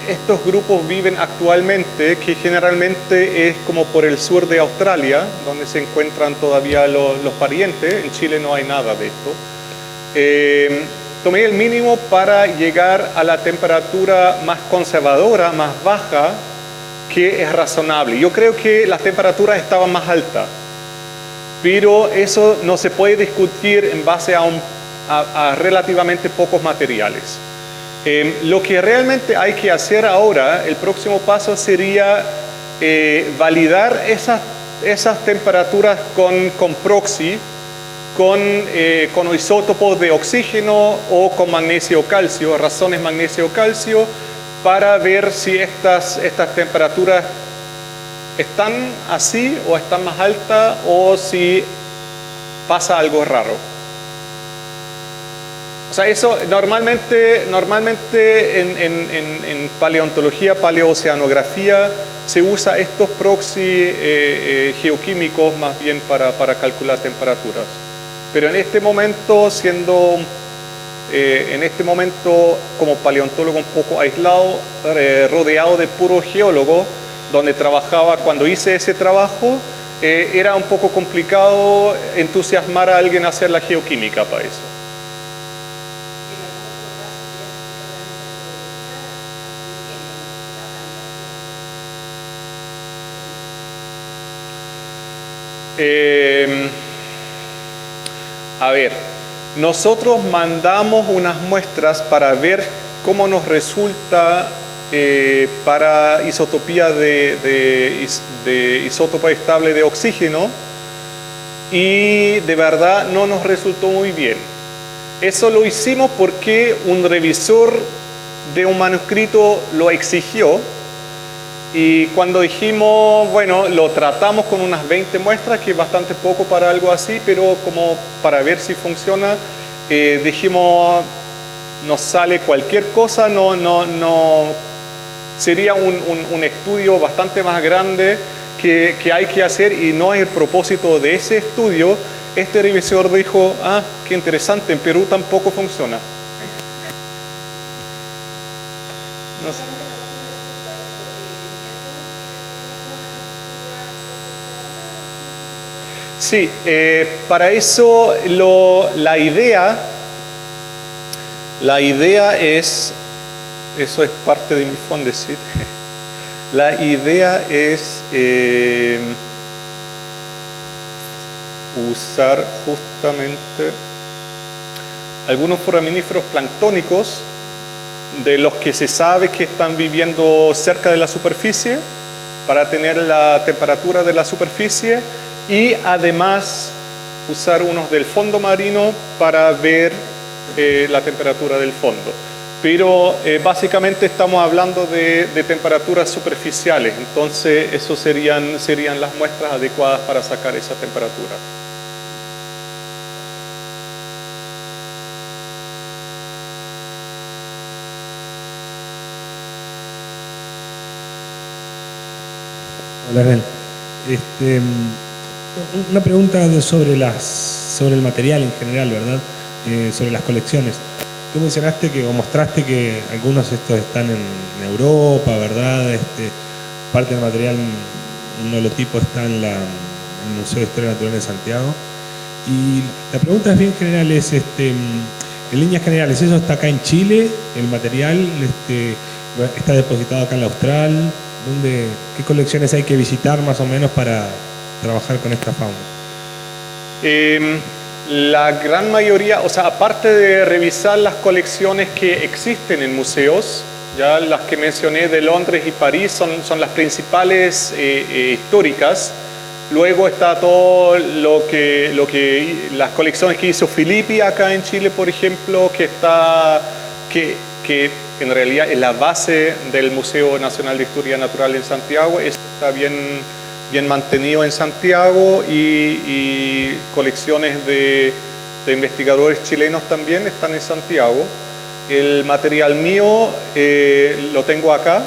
estos grupos viven actualmente, que generalmente es como por el sur de Australia, donde se encuentran todavía los parientes. En Chile no hay nada de esto. Tomé el mínimo para llegar a la temperatura más conservadora, más baja, que es razonable. Yo creo que las temperaturas estaban más altas, pero eso no se puede discutir en base a relativamente pocos materiales. Lo que realmente hay que hacer ahora, el próximo paso sería validar esas temperaturas con proxy, con isótopos de oxígeno o con magnesio-calcio, razones magnesio-calcio, para ver si estas temperaturas están así o están más altas, o si pasa algo raro. O sea, eso normalmente en paleontología, paleoceanografía, se usa estos proxy geoquímicos más bien para calcular temperaturas. Pero en este momento, como paleontólogo un poco aislado, rodeado de puros geólogos, donde trabajaba, cuando hice ese trabajo, era un poco complicado entusiasmar a alguien a hacer la geoquímica para eso. A ver, nosotros mandamos unas muestras para ver cómo nos resulta para isotopía de isótopo estable de oxígeno, y de verdad no nos resultó muy bien. Eso lo hicimos porque un revisor de un manuscrito lo exigió. Y cuando dijimos, bueno, lo tratamos con unas 20 muestras, que es bastante poco para algo así, pero como para ver si funciona, dijimos, nos sale cualquier cosa, no sería un estudio bastante más grande que hay que hacer y no es el propósito de ese estudio. Este revisor dijo, ah, qué interesante, en Perú tampoco funciona. No sé. Sí, para eso la idea es, eso es parte de mi Fondesit, la idea es usar justamente algunos foraminíferos planctónicos de los que se sabe que están viviendo cerca de la superficie para tener la temperatura de la superficie y además usar unos del fondo marino para ver la temperatura del fondo. Pero básicamente estamos hablando de temperaturas superficiales, entonces eso serían las muestras adecuadas para sacar esa temperatura. Hola, Ren. Una pregunta sobre el material en general, ¿verdad? Sobre las colecciones. Tú mencionaste o mostraste que algunos de estos están en Europa, ¿verdad? Parte del material, un holotipo está en el Museo de Historia Natural de Santiago. Y la pregunta es bien general, en líneas generales, ¿eso está acá en Chile? ¿El material está depositado acá en la Austral? ¿Qué colecciones hay que visitar más o menos para trabajar con esta fauna? La gran mayoría, o sea, aparte de revisar las colecciones que existen en museos, ya las que mencioné de Londres y París son las principales históricas. Luego está todo las colecciones que hizo Filippi acá en Chile, por ejemplo, que en realidad es la base del Museo Nacional de Historia Natural en Santiago. Está bien mantenido en Santiago y colecciones de investigadores chilenos también están en Santiago. El material mío lo tengo acá.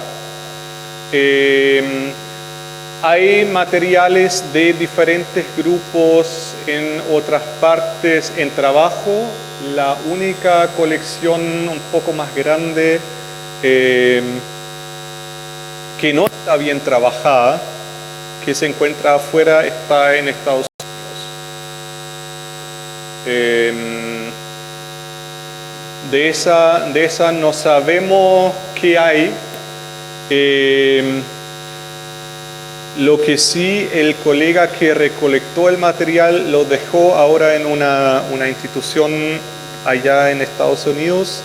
Hay materiales de diferentes grupos en otras partes en trabajo. La única colección un poco más grande que no está bien trabajada, que se encuentra afuera, está en Estados Unidos. De esa no sabemos qué hay. Lo que sí, el colega que recolectó el material lo dejó ahora en una institución allá en Estados Unidos.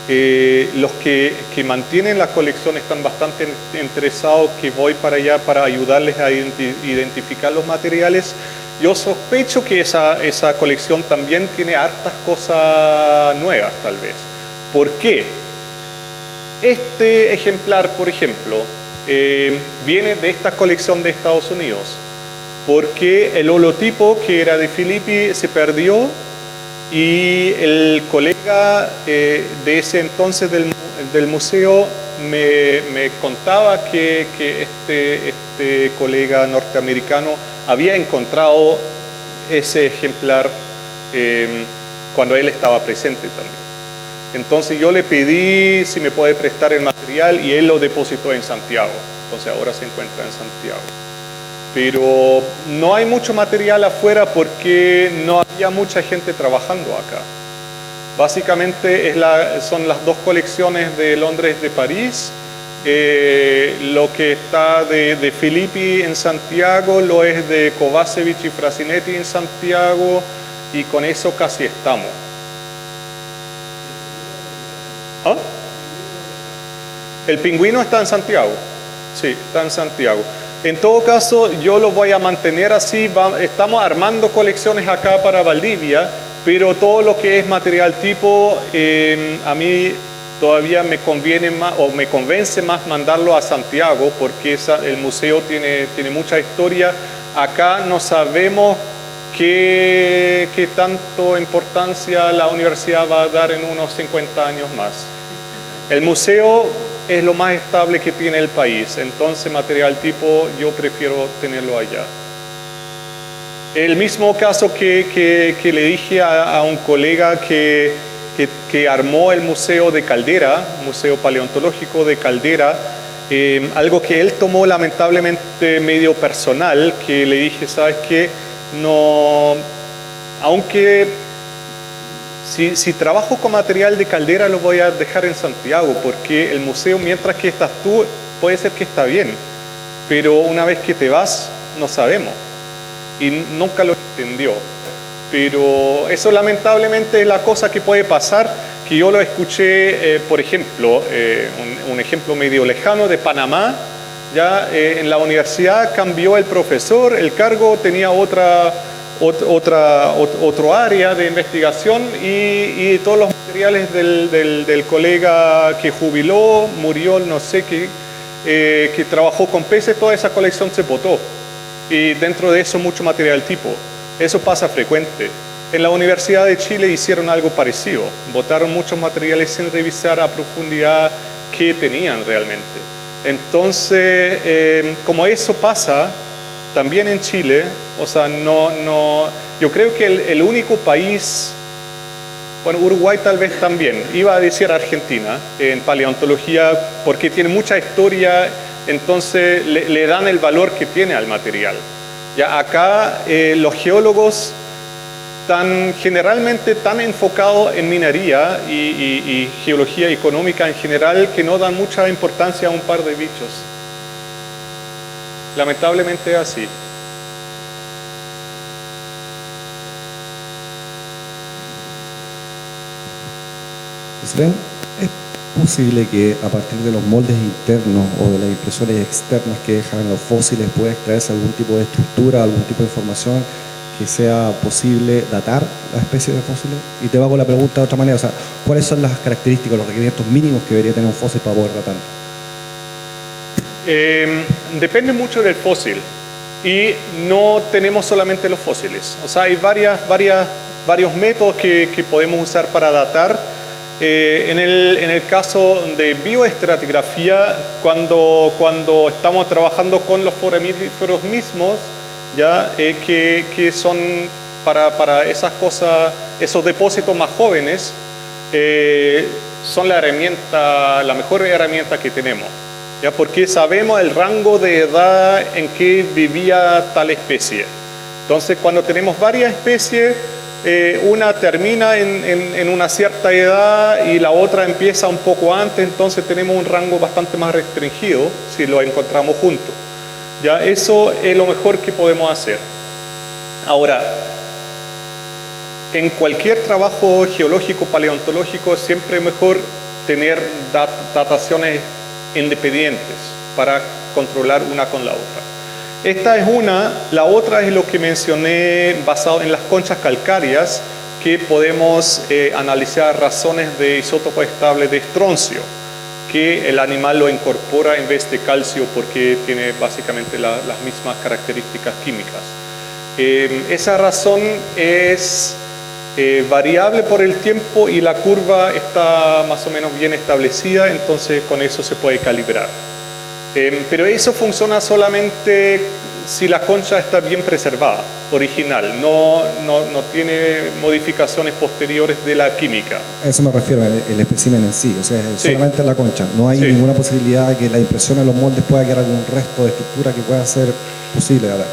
Los que mantienen la colección están bastante interesados que voy para allá para ayudarles a identificar los materiales. Yo sospecho que esa colección también tiene hartas cosas nuevas, tal vez. ¿Por qué? Este ejemplar, por ejemplo, viene de esta colección de Estados Unidos, porque el holotipo que era de Filippi se perdió y el colega de ese entonces del museo me contaba que este colega norteamericano había encontrado ese ejemplar cuando él estaba presente también. Entonces yo le pedí si me puede prestar el material y él lo depositó en Santiago. Entonces ahora se encuentra en Santiago. Pero no hay mucho material afuera porque no había mucha gente trabajando acá. Básicamente son las dos colecciones de Londres y de París. Lo que está de Filippi en Santiago, lo es de Kovacevic y Frasinetti en Santiago, y con eso casi estamos. ¿Ah? El pingüino está en Santiago. Sí, está en Santiago. En todo caso, yo lo voy a mantener así. Estamos armando colecciones acá para Valdivia, pero todo lo que es material tipo, a mí todavía me conviene más o me convence más mandarlo a Santiago, porque el museo tiene mucha historia. Acá no sabemos qué tanto importancia la universidad va a dar en unos 50 años más. El museo es lo más estable que tiene el país. Entonces, material tipo, yo prefiero tenerlo allá. El mismo caso que le dije a un colega que armó el Museo de Caldera, Museo Paleontológico de Caldera, algo que él tomó lamentablemente medio personal, que le dije, ¿sabes qué? No, aunque si trabajo con material de Caldera lo voy a dejar en Santiago, porque el museo, mientras que estás tú, puede ser que está bien, pero una vez que te vas, no sabemos. Y nunca lo entendió. Pero eso lamentablemente es la cosa que puede pasar, que yo lo escuché, por ejemplo, un ejemplo medio lejano de Panamá. Ya en la universidad cambió el profesor, el cargo tenía otro área de investigación y todos los materiales del colega que jubiló, murió, no sé qué, que trabajó con peces, toda esa colección se botó. Y dentro de eso mucho material tipo. Eso pasa frecuente. En la Universidad de Chile hicieron algo parecido. Botaron muchos materiales sin revisar a profundidad qué tenían realmente. Entonces, como eso pasa también en Chile, o sea, yo creo que el único país, bueno, Uruguay tal vez también, iba a decir Argentina en paleontología, porque tiene mucha historia. Entonces le dan el valor que tiene al material. Ya acá los geólogos están generalmente tan enfocados en minería y geología económica en general que no dan mucha importancia a un par de bichos. Lamentablemente es así. Sven, ¿es posible que a partir de los moldes internos o de las impresiones externas que dejan los fósiles pueda extraerse algún tipo de estructura, algún tipo de información que sea posible datar la especie de fósiles? Y te hago la pregunta de otra manera, o sea, ¿cuáles son las características, los requerimientos mínimos que debería tener un fósil para poder datarlo? Depende mucho del fósil y no tenemos solamente los fósiles. O sea, hay varios métodos que podemos usar para datar. En el caso de bioestratigrafía, cuando estamos trabajando con los foramíferos mismos, ya que son para esas cosas, esos depósitos más jóvenes, son la mejor herramienta que tenemos, ya porque sabemos el rango de edad en que vivía tal especie. Entonces, cuando tenemos varias especies, una termina en una cierta edad y la otra empieza un poco antes, entonces tenemos un rango bastante más restringido si lo encontramos juntos. Ya, eso es lo mejor que podemos hacer. Ahora, en cualquier trabajo geológico, paleontológico, siempre es mejor tener dataciones independientes para controlar una con la otra. Esta es una, la otra es lo que mencioné basado en las conchas calcáreas, que podemos analizar razones de isótopo estable de estroncio, que el animal lo incorpora en vez de calcio porque tiene básicamente las mismas características químicas. Esa razón es variable por el tiempo y la curva está más o menos bien establecida, entonces con eso se puede calibrar. Pero eso funciona solamente si la concha está bien preservada, original, no tiene modificaciones posteriores de la química. A eso me refiero, el espécimen en sí, o sea, Sí. solamente la concha. No hay Sí. ninguna posibilidad de que la impresión en los moldes pueda quedar algún resto de estructura que pueda ser posible de ver.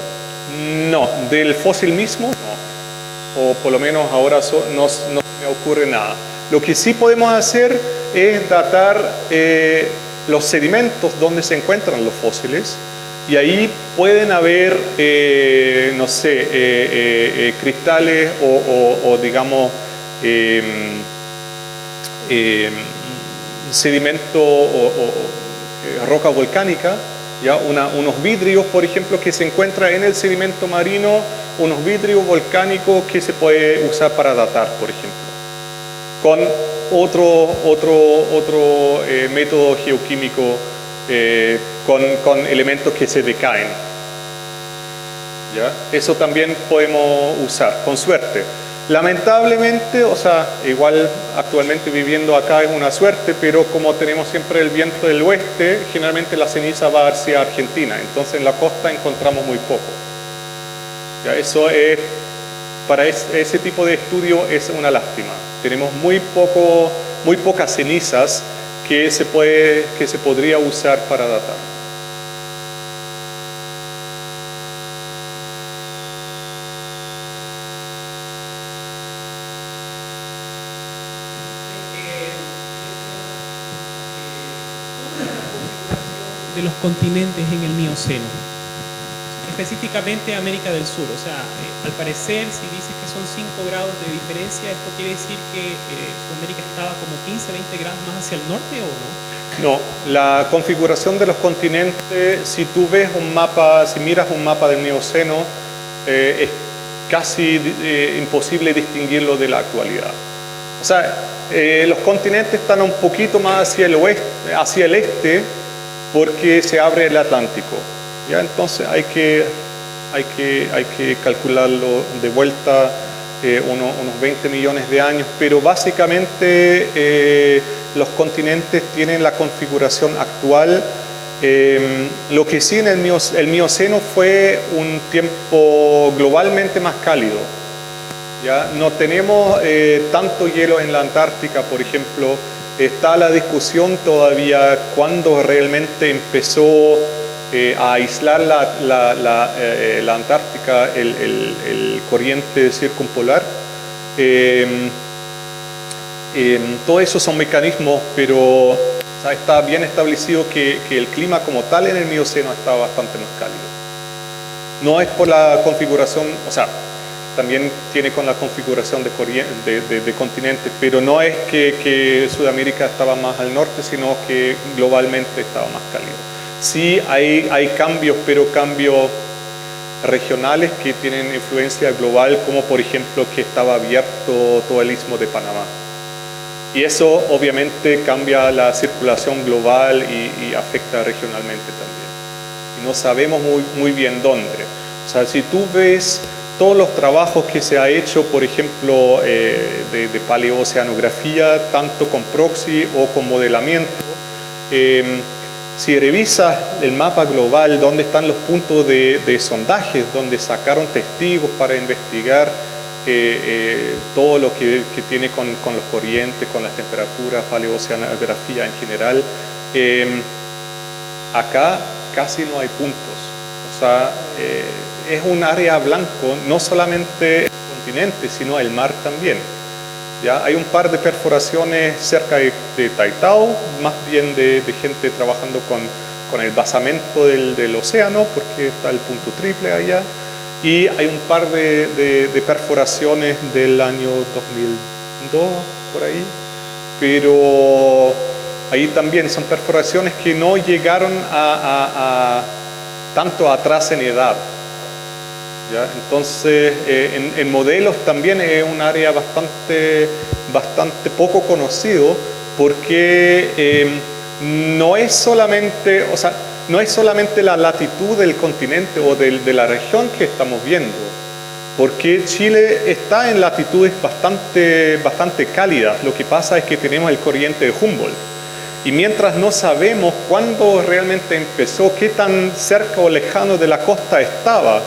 No, del fósil mismo no, o por lo menos ahora no me ocurre nada. Lo que sí podemos hacer es datar los sedimentos donde se encuentran los fósiles, y ahí pueden haber, no sé, cristales o digamos, sedimento o roca volcánica, ¿ya? Unos vidrios, por ejemplo, que se encuentran en el sedimento marino, unos vidrios volcánicos que se puede usar para datar, por ejemplo, con otro método geoquímico, con elementos que se decaen. ¿Ya? Eso también podemos usar, con suerte. Lamentablemente, o sea, igual actualmente viviendo acá es una suerte, pero como tenemos siempre el viento del oeste, generalmente la ceniza va hacia Argentina, entonces en la costa encontramos muy poco. Ya, eso es, para ese tipo de estudio es una lástima. Tenemos muy pocas cenizas que se podría usar para datar. De los continentes en el Mioceno, específicamente América del Sur. O sea, al parecer, si dices que son 5 grados de diferencia, ¿esto quiere decir que Sudamérica estaba como 15, 20 grados más hacia el norte o no? No, la configuración de los continentes, si tú ves un mapa, si miras un mapa del Mioceno, es casi imposible distinguirlo de la actualidad. O sea, los continentes están un poquito más hacia el oeste, hacia el este, porque se abre el Atlántico. ¿Ya? Entonces hay que calcularlo de vuelta unos 20 millones de años, pero básicamente los continentes tienen la configuración actual. Lo que sí en el Mioceno fue un tiempo globalmente más cálido. ¿Ya? No tenemos tanto hielo en la Antártica, por ejemplo. Está la discusión todavía cuándo realmente empezó a aislar la Antártica el corriente circumpolar. Todo eso son mecanismos, pero o sea, está bien establecido que el clima como tal en el Mioceno está bastante más cálido. No es por la configuración, o sea, también tiene con la configuración de continentes, pero no es que Sudamérica estaba más al norte, sino que globalmente estaba más cálido. Sí hay cambios, pero cambios regionales que tienen influencia global, como por ejemplo que estaba abierto todo el istmo de Panamá. Y eso obviamente cambia la circulación global y afecta regionalmente también. Y no sabemos muy bien dónde. O sea, si tú ves todos los trabajos que se ha hecho, por ejemplo, de paleoceanografía, tanto con proxy o con modelamiento, si revisas el mapa global, donde están los puntos de sondajes, donde sacaron testigos para investigar todo lo que tiene con los corrientes, con las temperaturas, paleoceanografía en general, acá casi no hay puntos. O sea, es un área blanco, no solamente el continente, sino el mar también. ¿Ya? Hay un par de perforaciones cerca de Taitao, más bien de gente trabajando con el basamento del océano, porque está el punto triple allá. Y hay un par de perforaciones del año 2002, por ahí. Pero ahí también son perforaciones que no llegaron a tanto atrás en edad. ¿Ya? Entonces, en modelos también es un área bastante poco conocido, porque no es solamente, o sea, no es solamente la latitud del continente o de la región que estamos viendo, porque Chile está en latitudes bastante cálidas. Lo que pasa es que tenemos el corriente de Humboldt. Y mientras no sabemos cuándo realmente empezó, qué tan cerca o lejano de la costa estaba,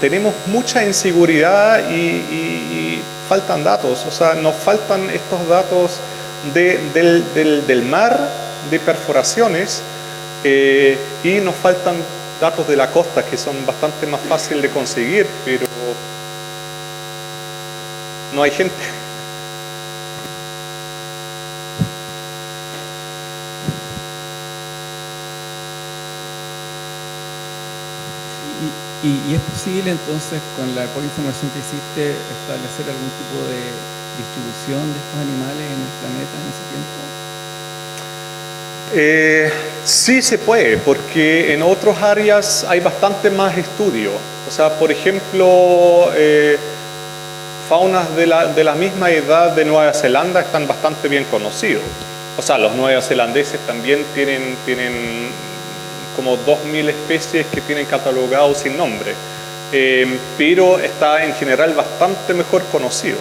tenemos mucha inseguridad y faltan datos. O sea, nos faltan estos datos del mar, de perforaciones, y nos faltan datos de la costa, que son bastante más fáciles de conseguir, pero no hay gente. ¿Y es posible entonces, con la poca información que existe, establecer algún tipo de distribución de estos animales en el planeta en ese tiempo? Sí se puede, porque en otras áreas hay bastante más estudio. O sea, por ejemplo, faunas de la misma edad de Nueva Zelanda están bastante bien conocidos. O sea, los neozelandeses también tienen como 2000 especies que tienen catalogados sin nombre. pero está en general bastante mejor conocido.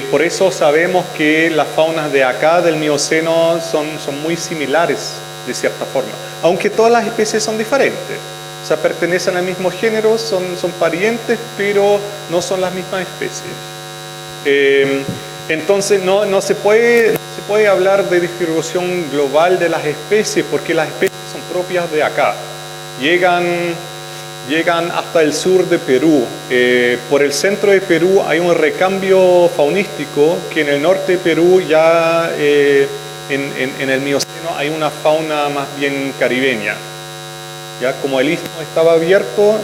Por eso sabemos que las faunas de acá del Mioceno son muy similares de cierta forma, aunque todas las especies son diferentes. O sea, pertenecen al mismo género, son parientes, pero no son las mismas especies. Entonces no se puede hablar de distribución global de las especies, porque las especies son propias de acá. Llegan hasta el sur de Perú. Por el centro de Perú hay un recambio faunístico que en el norte de Perú ya en el Mioceno hay una fauna más bien caribeña. Ya como el istmo estaba abierto,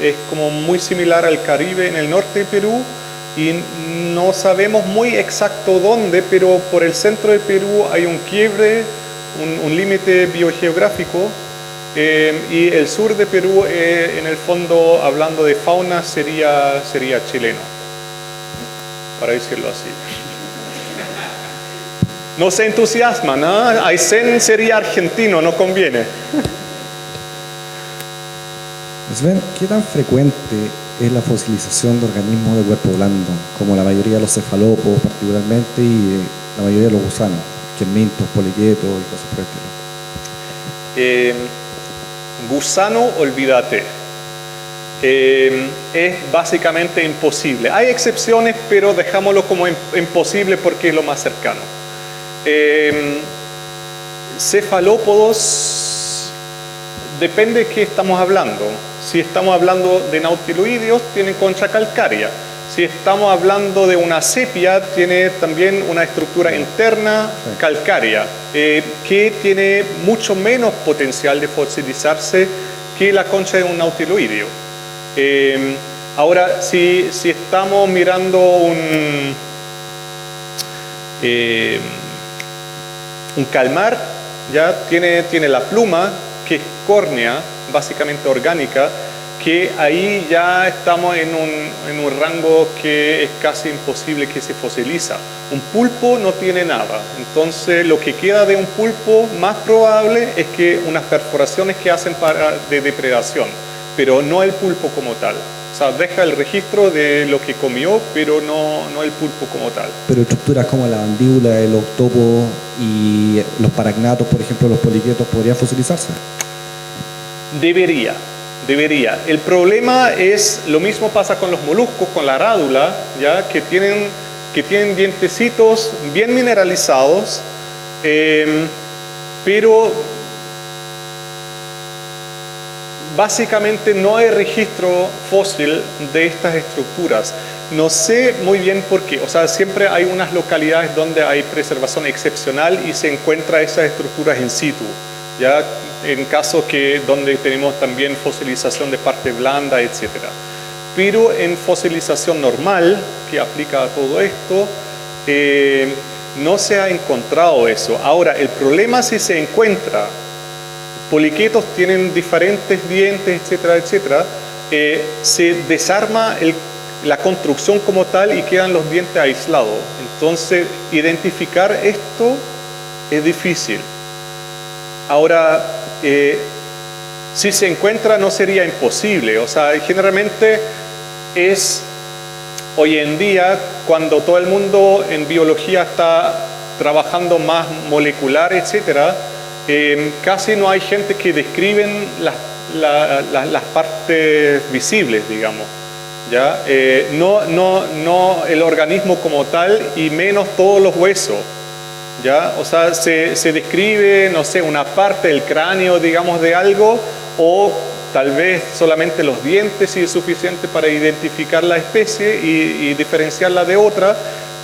es como muy similar al Caribe en el norte de Perú, y no sabemos muy exacto dónde, pero por el centro de Perú hay un quiebre, un límite biogeográfico, y el sur de Perú, en el fondo, hablando de fauna, sería chileno, para decirlo así. No se entusiasman, ¿no? Aysén sería argentino, no conviene. Sven, ¿qué tan frecuente es la fosilización de organismos de cuerpo blando, como la mayoría de los cefalópodos particularmente y la mayoría de los gusanos, quermintos, poliquetos y cosas por el estilo? Gusano, olvídate. Es básicamente imposible. Hay excepciones, pero dejámoslo como imposible porque es lo más cercano. Cefalópodos, depende de qué estamos hablando. Si estamos hablando de nautiloideos, tienen concha calcárea. Si estamos hablando de una sepia, tiene también una estructura interna calcárea, que tiene mucho menos potencial de fosilizarse que la concha de un nautiloideo. Ahora, si estamos mirando un calmar, ya tiene la pluma, que es córnea, básicamente orgánica, que ahí ya estamos en un rango que es casi imposible que se fosiliza. Un pulpo no tiene nada, entonces lo que queda de un pulpo más probable es que unas perforaciones que hacen de depredación, pero no el pulpo como tal. O sea, deja el registro de lo que comió, pero no el pulpo como tal. Pero estructuras como la mandíbula, el octópodo y los paragnatos, por ejemplo, los poliquetos, ¿podrían fosilizarse? Debería. El problema es, lo mismo pasa con los moluscos, con la rádula, ¿ya? que tienen dientecitos bien mineralizados, pero básicamente no hay registro fósil de estas estructuras. No sé muy bien por qué. O sea, siempre hay unas localidades donde hay preservación excepcional y se encuentran esas estructuras in situ. Ya en casos donde tenemos también fosilización de parte blanda, etc. Pero en fosilización normal, que aplica a todo esto, no se ha encontrado eso. Ahora, el problema si se encuentra, poliquetos tienen diferentes dientes, etcétera, etcétera, se desarma la construcción como tal y quedan los dientes aislados. Entonces, identificar esto es difícil. Ahora, si se encuentra no sería imposible. O sea, generalmente hoy en día, cuando todo el mundo en biología está trabajando más molecular, etcétera, casi no hay gente que describen las partes visibles, digamos. ¿Ya? No el organismo como tal y menos todos los huesos. ¿Ya? O sea, se describe, no sé, una parte del cráneo, digamos, de algo, o tal vez solamente los dientes si es suficiente para identificar la especie y diferenciarla de otra,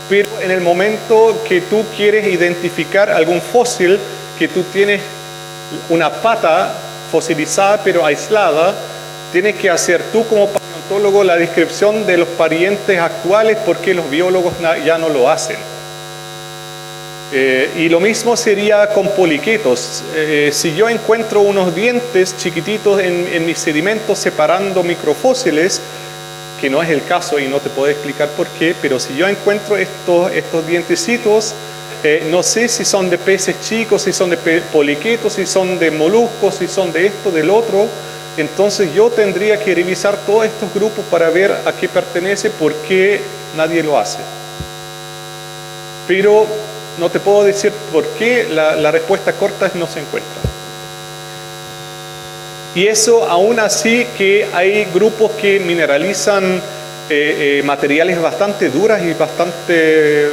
pero en el momento que tú quieres identificar algún fósil, que tú tienes una pata fosilizada pero aislada, tienes que hacer tú como paleontólogo la descripción de los parientes actuales porque los biólogos ya no lo hacen. Y lo mismo sería con poliquetos. Si yo encuentro unos dientes chiquititos en mis sedimentos separando microfósiles, que no es el caso y no te puedo explicar por qué, pero si yo encuentro estos dientecitos, no sé si son de peces chicos, si son de poliquetos, si son de moluscos, si son de esto, del otro, entonces yo tendría que revisar todos estos grupos para ver a qué pertenece, por qué nadie lo hace. Pero no te puedo decir por qué, la respuesta corta es no se encuentra. Y eso aún así que hay grupos que mineralizan materiales bastante duras y bastante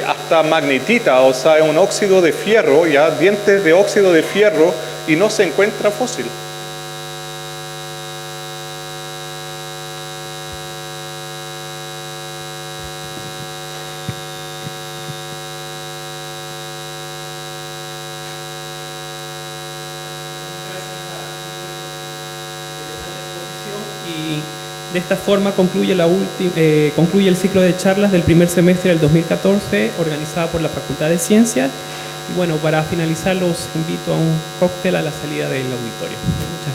hasta magnetita, o sea, un óxido de fierro, ya dientes de óxido de fierro, y no se encuentra fósil. Y de esta forma concluye el ciclo de charlas del primer semestre del 2014, organizada por la Facultad de Ciencias. Y bueno, para finalizar los invito a un cóctel a la salida del auditorio. Muchas gracias.